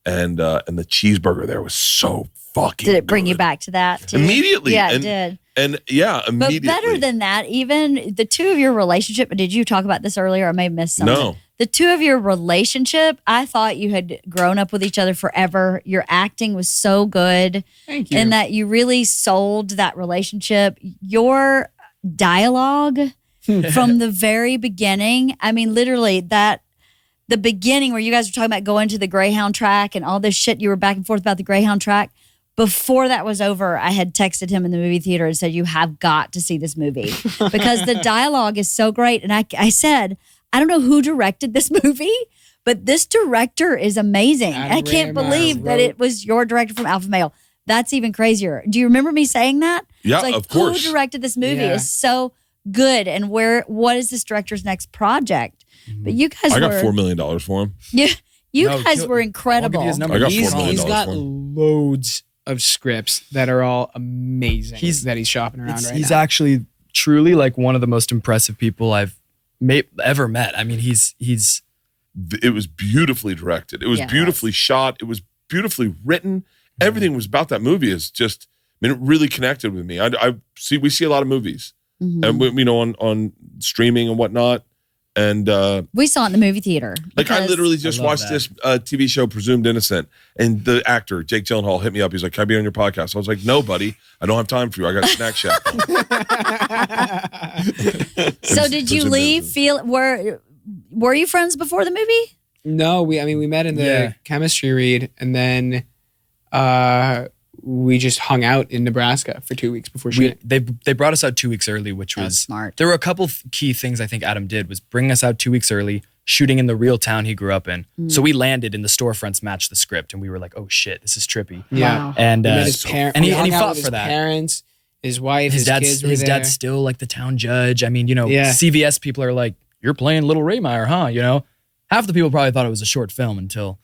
And the cheeseburger there was so fucking did it bring good. you back to that too? Immediately? Yeah, it did. And yeah, immediately. But better than that, even the two of your relationship, did you talk about this earlier? I may have missed something. No. The two of your relationship, I thought you had grown up with each other forever. Your acting was so good. Thank you. And that you really sold that relationship. Your dialogue from the very beginning, I mean, literally the beginning where you guys were talking about going to the Greyhound track and all this shit, you were back and forth about the Greyhound track. Before that was over, I had texted him in the movie theater and said, you have got to see this movie because the dialogue is so great. And I said, I don't know who directed this movie, but this director is amazing. I can't believe that it was your director from Alpha Male. That's even crazier. Do you remember me saying that? Yeah, it's like, of course. Who directed this movie is so good. And what is this director's next project? But you guys I got $4 million for him. Yeah, you guys were incredible. I got $4 million He's got for him. loads of scripts that are all amazing that he's shopping around right now. He's actually truly like one of the most impressive people I've ever met. I mean, it was beautifully directed. It was beautifully shot. It was beautifully written. Everything was about that movie is just, I mean, it really connected with me. We see a lot of movies and we, you know, on streaming and whatnot. And we saw it in the movie theater. Like I literally just watched this TV show, Presumed Innocent, and the actor Jake Gyllenhaal hit me up. He's like, "Can I be on your podcast?" I was like, "No, buddy, I don't have time for you. I got Snack Shack." So did you leave? Were you friends before the movie? No, we met in the chemistry read, and then we just hung out in Nebraska for 2 weeks before shooting. They brought us out 2 weeks early, which was smart. There were a couple key things I think Adam did was bring us out 2 weeks early, shooting in the real town he grew up in. So we landed and the storefronts matched the script, and we were like, "Oh shit, this is trippy." Yeah, and his parents, and he fought for that. Parents, his wife, his kids were his there. dad's still like the town judge. I mean, you know, CVS people are like you're playing Little Raymeyer, huh? You know, half the people probably thought it was a short film until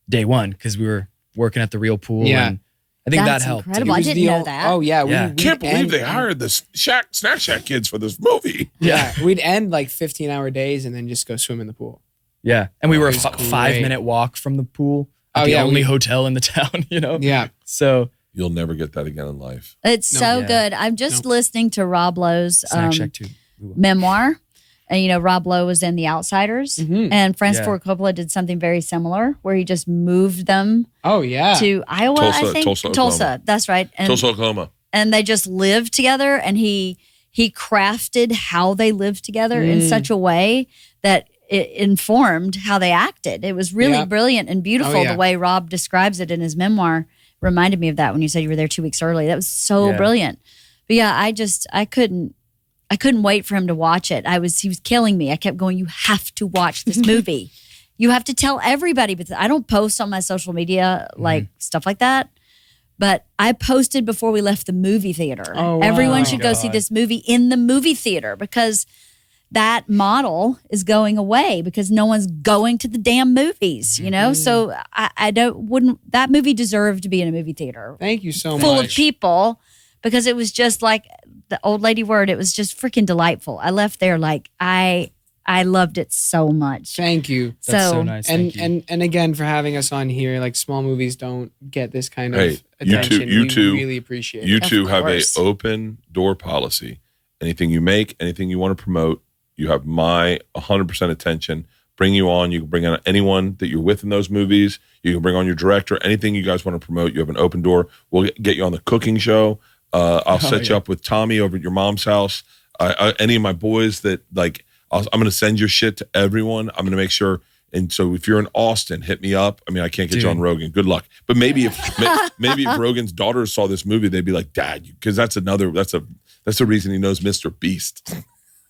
day one because we were working at the real pool. Yeah. And I think That's that helped. incredible. I didn't know that. Oh yeah, Yeah. Can't believe they hired the Snack Shack kids for this movie. Yeah, we'd end like 15-hour days and then just go swim in the pool. Yeah. And we were a It was great. 5-minute walk from the pool. Oh, The yeah, only we- hotel in the town, you know? Yeah. So You'll never get that again in life. It's No. so Yeah. good. I'm just listening to Rob Lowe's Snack Shack too. memoir. And, you know, Rob Lowe was in The Outsiders. Mhm. And Francis Yeah. Ford Coppola did something very similar where he just moved them Oh yeah. to Iowa, Tulsa, I think. Tulsa, Oklahoma. That's right. And, Tulsa, Oklahoma. and they just lived together, and he crafted how they lived together in such a way that it informed how they acted. It was really Yeah. brilliant and beautiful. Oh, yeah. The way Rob describes it in his memoir reminded me of that when you said you were there 2 weeks early. That was so Yeah. brilliant. But yeah, I couldn't wait for him to watch it. He was killing me. I kept going, you have to watch this movie. You have to tell everybody. But I don't post on my social media like stuff like that. But I posted before we left the movie theater. Oh, wow. Everyone Oh, should go see God. this movie in the movie theater because that model is going away because no one's going to the damn movies, you know? So that movie deserved to be in a movie theater Thank you so full much. of people because it was just like the old lady word. It was just freaking delightful. I left there like, I loved it so much. Thank you. That's so nice. And Thank you. and again for having us on here. Like small movies don't get this kind of Hey, you attention. two- We two- really appreciate You it. two have a course. open door policy. Anything you make, anything you want to promote, you have my 100% attention. Bring you on. You can bring on anyone that you're with in those movies. You can bring on your director. Anything you guys want to promote, you have an open door. We'll get you on the cooking show. I'll set you up with Tommy over at your mom's house. Any of my boys that like, I'm going to send your shit to everyone. I'm going to make sure. And so if you're in Austin, hit me up. I mean, I can't get you on Rogan. Good luck. But maybe if Rogan's daughters saw this movie, they'd be like, Dad, because that's the reason he knows Mr. Beast.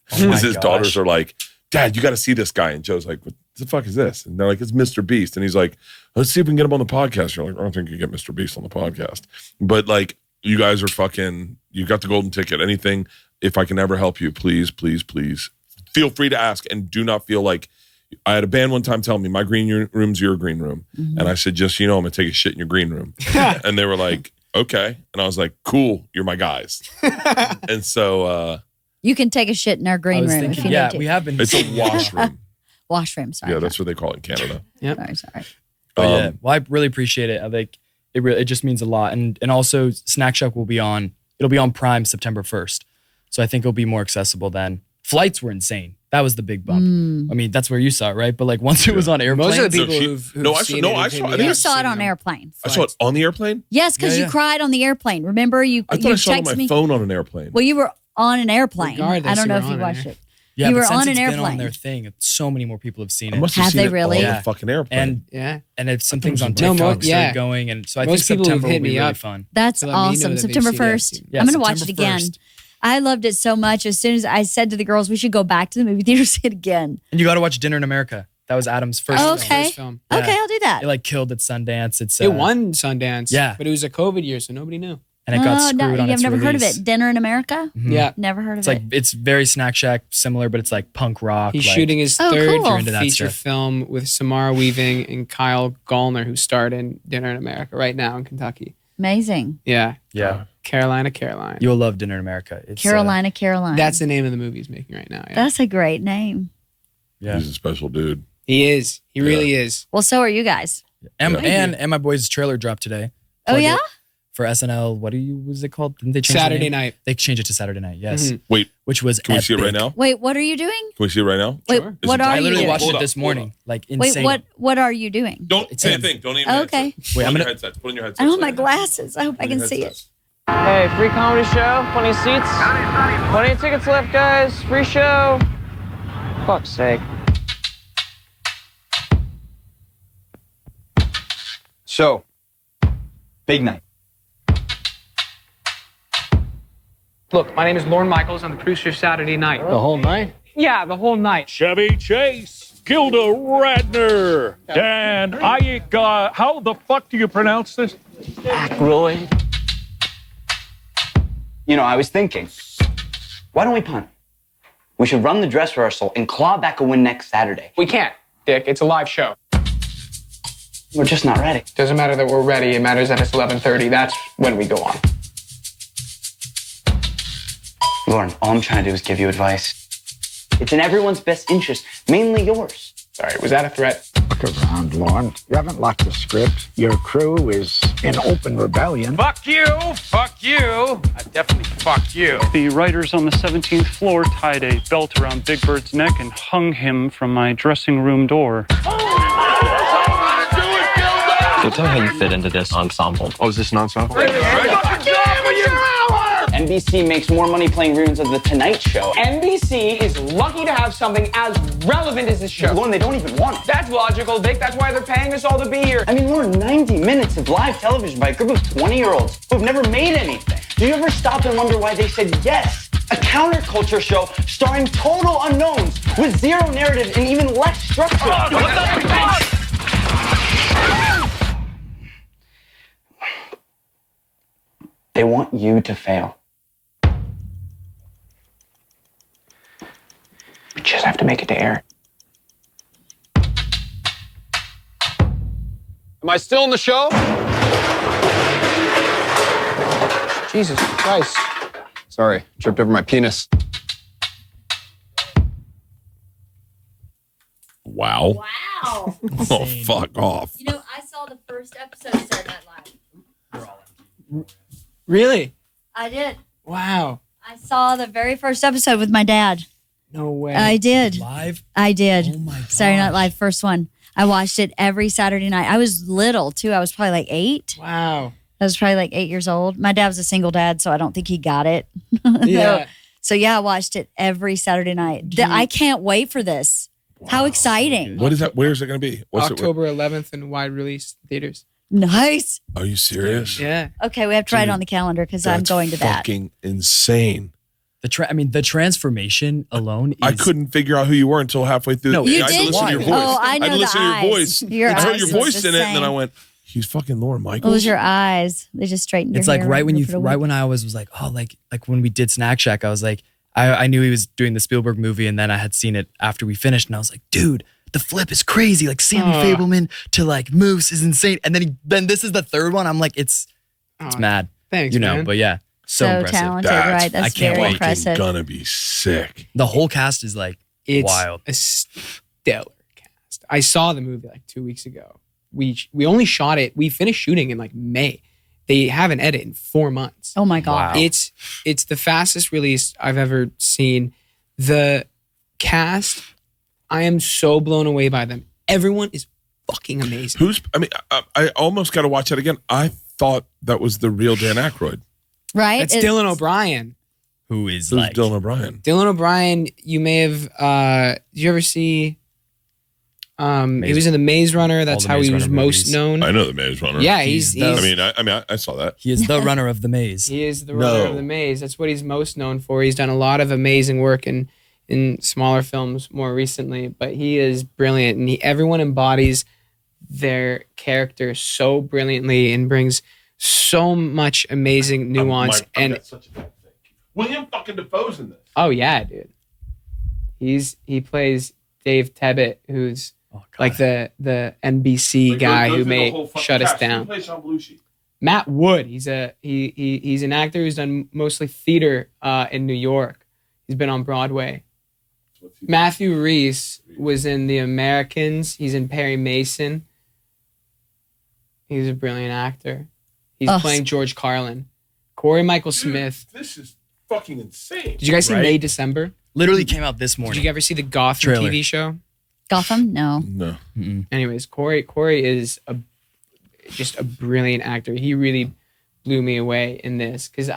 Because his daughters are like, Dad, you got to see this guy. And Joe's like, what the fuck is this? And they're like, it's Mr. Beast. And he's like, let's see if we can get him on the podcast. You're like, I don't think you get Mr. Beast on the podcast. But like, you guys are fucking, you got the golden ticket. Anything, if I can ever help you, please, please, please feel free to ask. And do not feel like, I had a band one time tell me, my green room's your green room. Mm-hmm. And I said, just, I'm going to take a shit in your green room. And they were like, okay. And I was like, cool, you're my guys. And so, You can take a shit in our I was was room thinking, if you yeah, need to. we have been. it's a washroom. Washroom, sorry. Yeah, that's what they call it in Canada. Sorry. But yeah, well, I really appreciate it. I think it just means a lot. And also Snack Shack will be on, it'll be on Prime September 1st. So I think it'll be more accessible then. Flights were insane. That was the big bump. I mean, that's where you saw it, right? But like once it was on airplanes. Most of the people No, who've no, I seen saw- it no, have I seen saw- it. I think You I saw it on Seen airplane. I saw it on the airplane. Yes, because Yeah, you yeah. cried on the airplane. Remember, I thought I you saw it on texted my me. phone on an airplane. Well, you were on an airplane. Regardless, I don't you know were if you on watched it. it. Yeah, You but were since on it's an been airplane. on their thing, so many more people have seen I it. must have Have seen they it really? on Yeah. the fucking airplane. And Yeah. and some things on No, TikTok yeah. started going, and so I Most think people have September hit will be me really up. fun. That's To let me know awesome. that they've September seen it. 1st. Yeah, I'm going to watch it September again. 1st. I loved it so much. As soon as I said to the girls, we should go back to the movie theater, see it again. And you got to watch Dinner in America. That was Adam's first Oh, film. okay. First film. Yeah. Okay, I'll do that. It like killed at Sundance. It's It won Sundance. Yeah. But it was a COVID year, so nobody knew. and it got Oh, screwed on I've its never heard of release. it. Dinner in America? Mhm. Yeah. Never heard of It's it. like it's very Snack Shack similar, but it's like punk rock. He's like, shooting his Oh, third cool. If you're into that feature stuff. film with Samara Weaving and Kyle Gallner, who starred in Dinner in America right now in Kentucky. Amazing. Yeah. Yeah, Carolina. you'll love Dinner in America. It's, Carolina, Carolina. That's the name of the movie he's making right now. Yeah. That's a great name. Yeah, He's a special dude. He is. He really is. Well, so are you guys. and my boys' trailer dropped today. Oh, Plug yeah? it for SNL. What was it called? Didn't they change the Saturday name? night. They changed it to Saturday night. Yes, Mhm. Wait, which was can we see it right epic. now? Wait, what are you doing? Can we see it right now? Wait, Sure. what Is it- are I you literally doing? watched Hold it up, this hold morning. Like insane. Wait, what are you doing? Don't say a thing. Don't even. Okay. Put Wait, on I'm your gonna. headsets. Put on your headsets. I don't have my glasses. I hope I can see it. Hey, free comedy show, plenty of seats. Plenty of tickets left, guys. Free show. Fuck's sake. So, big night. Look, my name is Lorne Michaels. I'm the producer of Saturday Night. The whole night? Yeah, the whole night. Chevy Chase, Gilda Radner, Dan Iyek. How the fuck do you pronounce this? Ackroyd. You know, I was thinking, why don't we punt? We should run the dress rehearsal and claw back a win next Saturday. We can't, Dick. It's a live show. We're just not ready. Doesn't matter that we're ready. It matters that it's 11:30. That's when we go on. Lauren, all I'm trying to do is give you advice. It's in everyone's best interest, mainly yours. Sorry, was that a threat? Look around, Lorne. You haven't locked the script. Your crew is in open rebellion. Fuck you! Fuck you! I definitely fuck you. The writers on the 17th floor tied a belt around Big Bird's neck and hung him from my dressing room door. So tell me how you fit into this ensemble. Oh, is this an ensemble? NBC makes more money playing reruns of The Tonight Show. NBC is lucky to have something as relevant as this show. Lauren, they don't even want it. That's logical, Dick. That's why they're paying us all to be here. I mean, Lauren, 90 minutes of live television by a group of 20-year-olds who've never made anything. Do you ever stop and wonder why they said yes? A counterculture show starring total unknowns with zero narrative and even less structure. They want you to fail. We just have to make it to air. Am I still in the show? Jesus Christ. Sorry, tripped over my penis. Wow. Wow. Oh, fuck off. You know, I saw the first episode of Saturday Night Live. Really? I did. Wow. I saw the very first episode with my dad. No way. I did. Live? I did. Oh my god. Saturday Night Live, first one. I watched it every Saturday night. I was little too. I was probably like 8. Wow. I was probably like 8 years old. My dad was a single dad, so I don't think he got it. Yeah. So yeah, I watched it every Saturday night. I can't wait for this. Wow. How exciting. What is that? Where is it going to be? What's October 11th in wide release theaters. Nice. Are you serious? Yeah. Okay, we have to write it on the calendar because I'm going to that. Fucking insane. The transformation alone is... I couldn't figure out who you were until halfway through. No, you I had did? to listen to your voice. Oh, I know had to listen the to your voice. Your I heard eyes your was voice the in it, and then I same. went, he's fucking Lorne Michaels. It was your eyes. They just straightened your It's like hair right up. when I was like, oh, like when we did Snack Shack, I was like, I knew he was doing the Spielberg movie, and then I had seen it after we finished, and I was like, dude, the flip is crazy. Like Sammy Fableman to like Moose is insane. And then this is the third one. I'm like, it's mad. Thanks, you know, man. but yeah, so impressive. Talented, right? That's I can't very wait. impressive. Gonna be sick. The whole cast is like It's wild. a stellar cast. I saw the movie like 2 weeks ago. We only shot it. We finished shooting in like May. They have an edit in 4 months. Oh my God. Wow. It's the fastest release I've ever seen. The cast, I am so blown away by them. Everyone is fucking amazing. I almost got to watch it again. I thought that was the real Dan Aykroyd. Right? That's Dylan O'Brien. Who is Who's like Dylan O'Brien? Dylan O'Brien, you may have, did you ever see, he was in The Maze Runner. That's the how Maze he was Runner most movies. known. I know the Maze Runner. Yeah, he's I saw that. He is the runner of the maze. He is the runner of the maze. That's what he's most known for. He's done a lot of amazing work in smaller films more recently, but he is brilliant, and everyone embodies their character so brilliantly and brings so much amazing nuance. Such a bad thing. William fucking Dafoe's in this. Oh yeah, dude. He plays Dave Tebbutt, who's like the NBC guy who may shut us down. Who plays John Belushi? Matt Wood. He's an actor who's done mostly theater in New York. He's been on Broadway. Matthew Rhys was in The Americans. He's in Perry Mason. He's a brilliant actor. He's playing George Carlin. Corey Michael Smith. This is fucking insane. Did you guys see May, December? Literally came out this morning. Did you ever see the Gotham Trailer. TV show? Gotham? No. No. Anyways, Corey is just a brilliant actor. He really blew me away in this because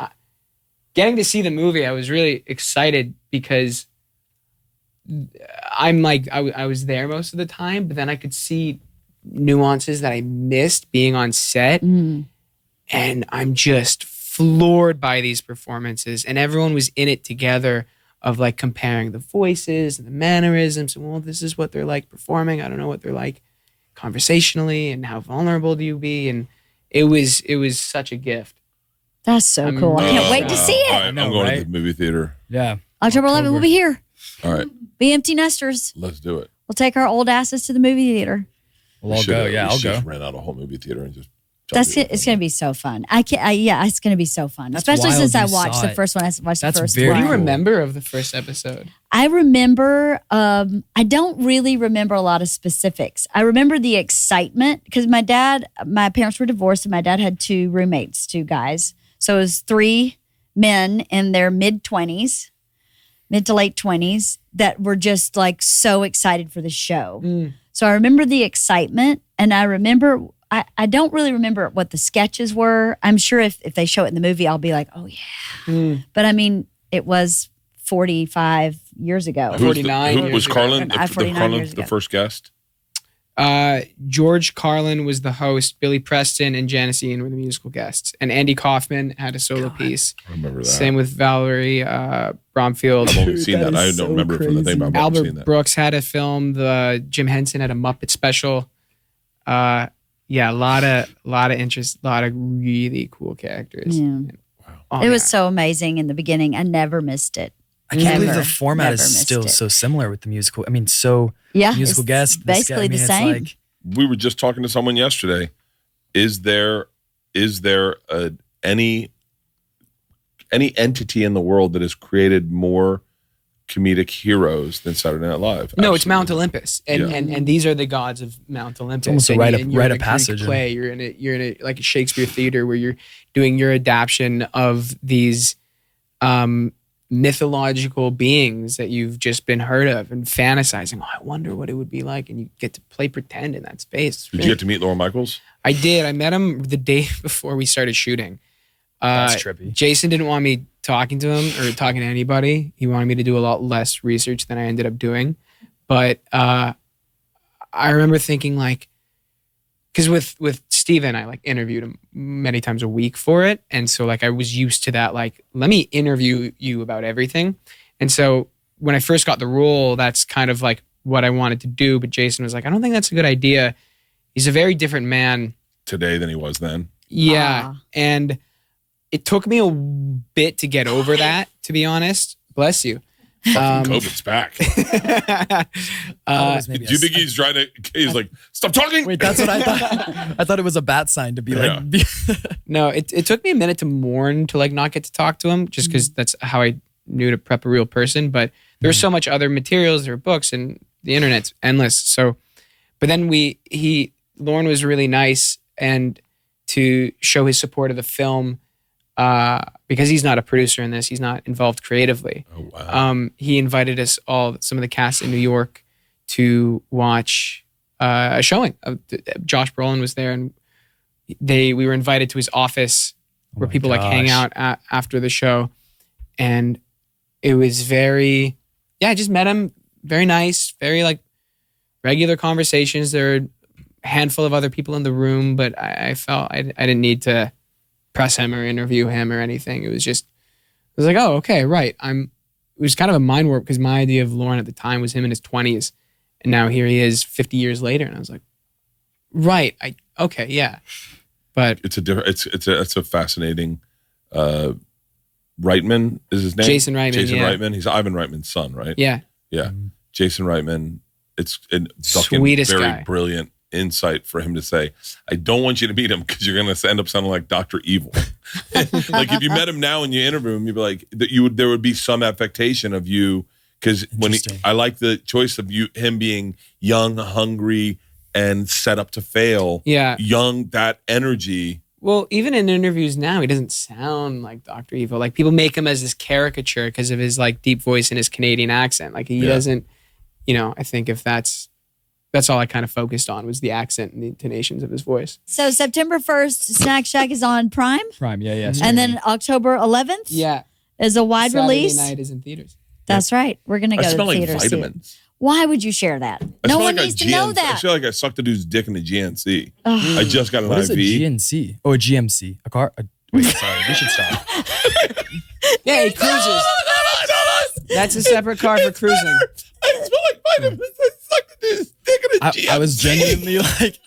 getting to see the movie, I was really excited because I'm like I was there most of the time, but then I could see nuances that I missed being on set, and I'm just floored by these performances, and everyone was in it together. Of like comparing the voices and the mannerisms, and well, this is what they're like performing. I don't know what they're like conversationally, and how vulnerable do you be? And it was such a gift. That's so cool. I can't wait to see it. I'm going to the movie theater. Yeah. October 11th, we'll be here. All right. Be empty nesters. Let's do it. We'll take our old asses to the movie theater. Well, I'll go. Yeah, I'll go. Just rent out a whole movie theater and just. That's it. It's going to be so fun. It's going to be so fun. That's especially wild since I you watched saw the it. first one. I watched That's the first very one. What do you remember of the first episode? I remember, I don't really remember a lot of specifics. I remember the excitement because my parents were divorced and my dad had 2 roommates, 2 guys. So it was 3 men in their mid to late 20s that were just like so excited for the show. So I remember the excitement, and I remember, I don't really remember what the sketches were. I'm sure if they show it in the movie, I'll be like, oh yeah. But I mean, it was 45 years ago. 49 Was Carlin, 49 years the ago. first guest? George Carlin was the host. Billy Preston and Janice Ian were the musical guests. And Andy Kaufman had a solo piece. I remember that. Same with Valerie Bromfield. I've only seen that. I don't remember it from the thing, but I've only seen Albert that. Brooks had a film. Jim Henson had a Muppet special. A lot of interest, a lot of really cool characters. Yeah. Oh, It was so amazing in the beginning. I never missed it. I can't believe Never, the format never is missed still it. so similar with the musical. I mean, musical it's guests. basically the same. It's like, We were just talking to someone yesterday. Is there any entity in the world that has created more comedic heroes than Saturday Night Live? No, it's Absolutely. Mount Olympus, and, Yeah. and these are the gods of Mount Olympus. almost a And rite of- and you're rite in of a Greek passage. Play. You're in a like a Shakespeare theater where you're doing your adaptation of these mythological beings that you've just been heard of and fantasizing. Oh, I wonder what it would be like, and you get to play pretend in that space. Did you get to meet Lorne Michaels? I did. I met him the day before we started shooting. That's trippy. Jason didn't want me talking to him or talking to anybody. He wanted me to do a lot less research than I ended up doing. But I remember thinking like, because with Steven, I like interviewed him many times a week for it. And so like I was used to that, like, let me interview you about everything. And so when I first got the role, that's kind of like what I wanted to do. But Jason was like, I don't think that's a good idea. He's a very different man Today than he was then. yeah. And it took me a bit to get over that, to be honest. Bless you. COVID's back. was maybe Do you think he's trying to? He's like, stop talking. wait, that's what I thought. I thought it was a bat sign to be like. No, it took me a minute to mourn to like not get to talk to him, just because that's how I knew to prep a real person. But there's so much other materials, there are books, and the internet's endless. So, but then Lorne was really nice, and to show his support of the film, because he's not a producer in this, he's not involved creatively. Oh wow. He invited us all, some of the cast in New York, to watch a showing. Josh Brolin was there, and we were invited to his office where people like hang out after the show, and it was very, I just met him, very nice, very like regular conversations. There were a handful of other people in the room, but I felt I didn't need to press him or interview him or anything. It was like, oh, okay, right. It was kind of a mind warp because my idea of Lorne at the time was him in his 20s, and now here he is 50 years later, and I was like, right, okay, yeah. But It's a fascinating. Reitman is his name. Jason Reitman. Jason yeah. Reitman. He's Ivan Reitman's son, right? Yeah. Yeah. Jason Reitman. It's fucking Sweetest very guy. brilliant insight for him to say, I don't want you to meet him because you're going to end up sounding like Dr. Evil. Like if you met him now and you interview him, you'd be like, there would be some affectation of you, because I like the choice of him being young, hungry, and set up to fail. Yeah. Young, that energy. Well, even in interviews now, he doesn't sound like Dr. Evil. Like people make him as this caricature because of his like deep voice and his Canadian accent. Like he doesn't, I think if that's all I kind of focused on was the accent and the intonations of his voice. So September 1st, Snack Shack is on Prime. Prime, yeah. And then October 11th is a wide Saturday release. night is in theaters. That's right. We're going to go to the smell theater. like vitamins. Why would you share that? I No feel one like needs to know I that. feel like I sucked a dude's dick in the GNC. Ugh. I just got an What IV. is a GNC? Oh, a GMC. A car? Wait, sorry. We should stop. Yeah, he cruises. That's a separate car for cruising. I smell like vitamins. I sucked a dude's dick in a GNC. I was genuinely like...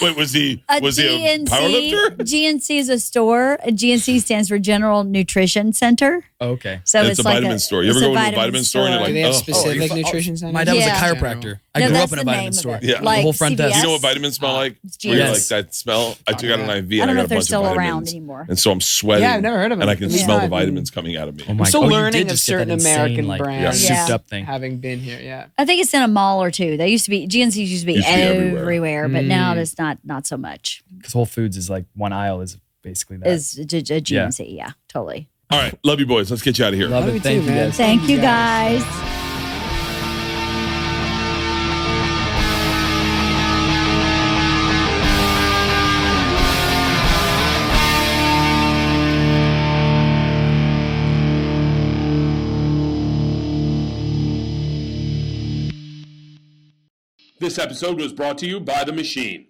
Wait, was he a GNC, powerlifter? GNC is a store. GNC stands for General Nutrition Center. Oh, okay. So And it's a like vitamin store. You ever it's go into a vitamin store and you're Do like, they have oh, specific nutrition centers? My dad was a Yeah. chiropractor. I No, grew that's up in a the vitamin name of store. it. Yeah. Like The whole front desk. you know what CVS? vitamins smell like? It's Where you're like Yes. that smell. I took out an IV I and don't I know got if a they're bunch still of around vitamins. anymore. And so I'm sweating. Yeah, I've never heard of And I them. can Yeah. smell the vitamins coming out of me. Oh my I'm still God. Oh, you learning did of just get that certain insane, American like, brands. souped up thing. Having been here, yeah. I think it's in a mall or two. They used to be GNCs used to be everywhere, but now it's not so much. Because Whole Foods is like one aisle is basically that. Is a GNC, yeah, totally. All right. Love you, boys. Let's get you out of here. Love it. Thank you, guys. Thank you guys. This episode was brought to you by The Machine.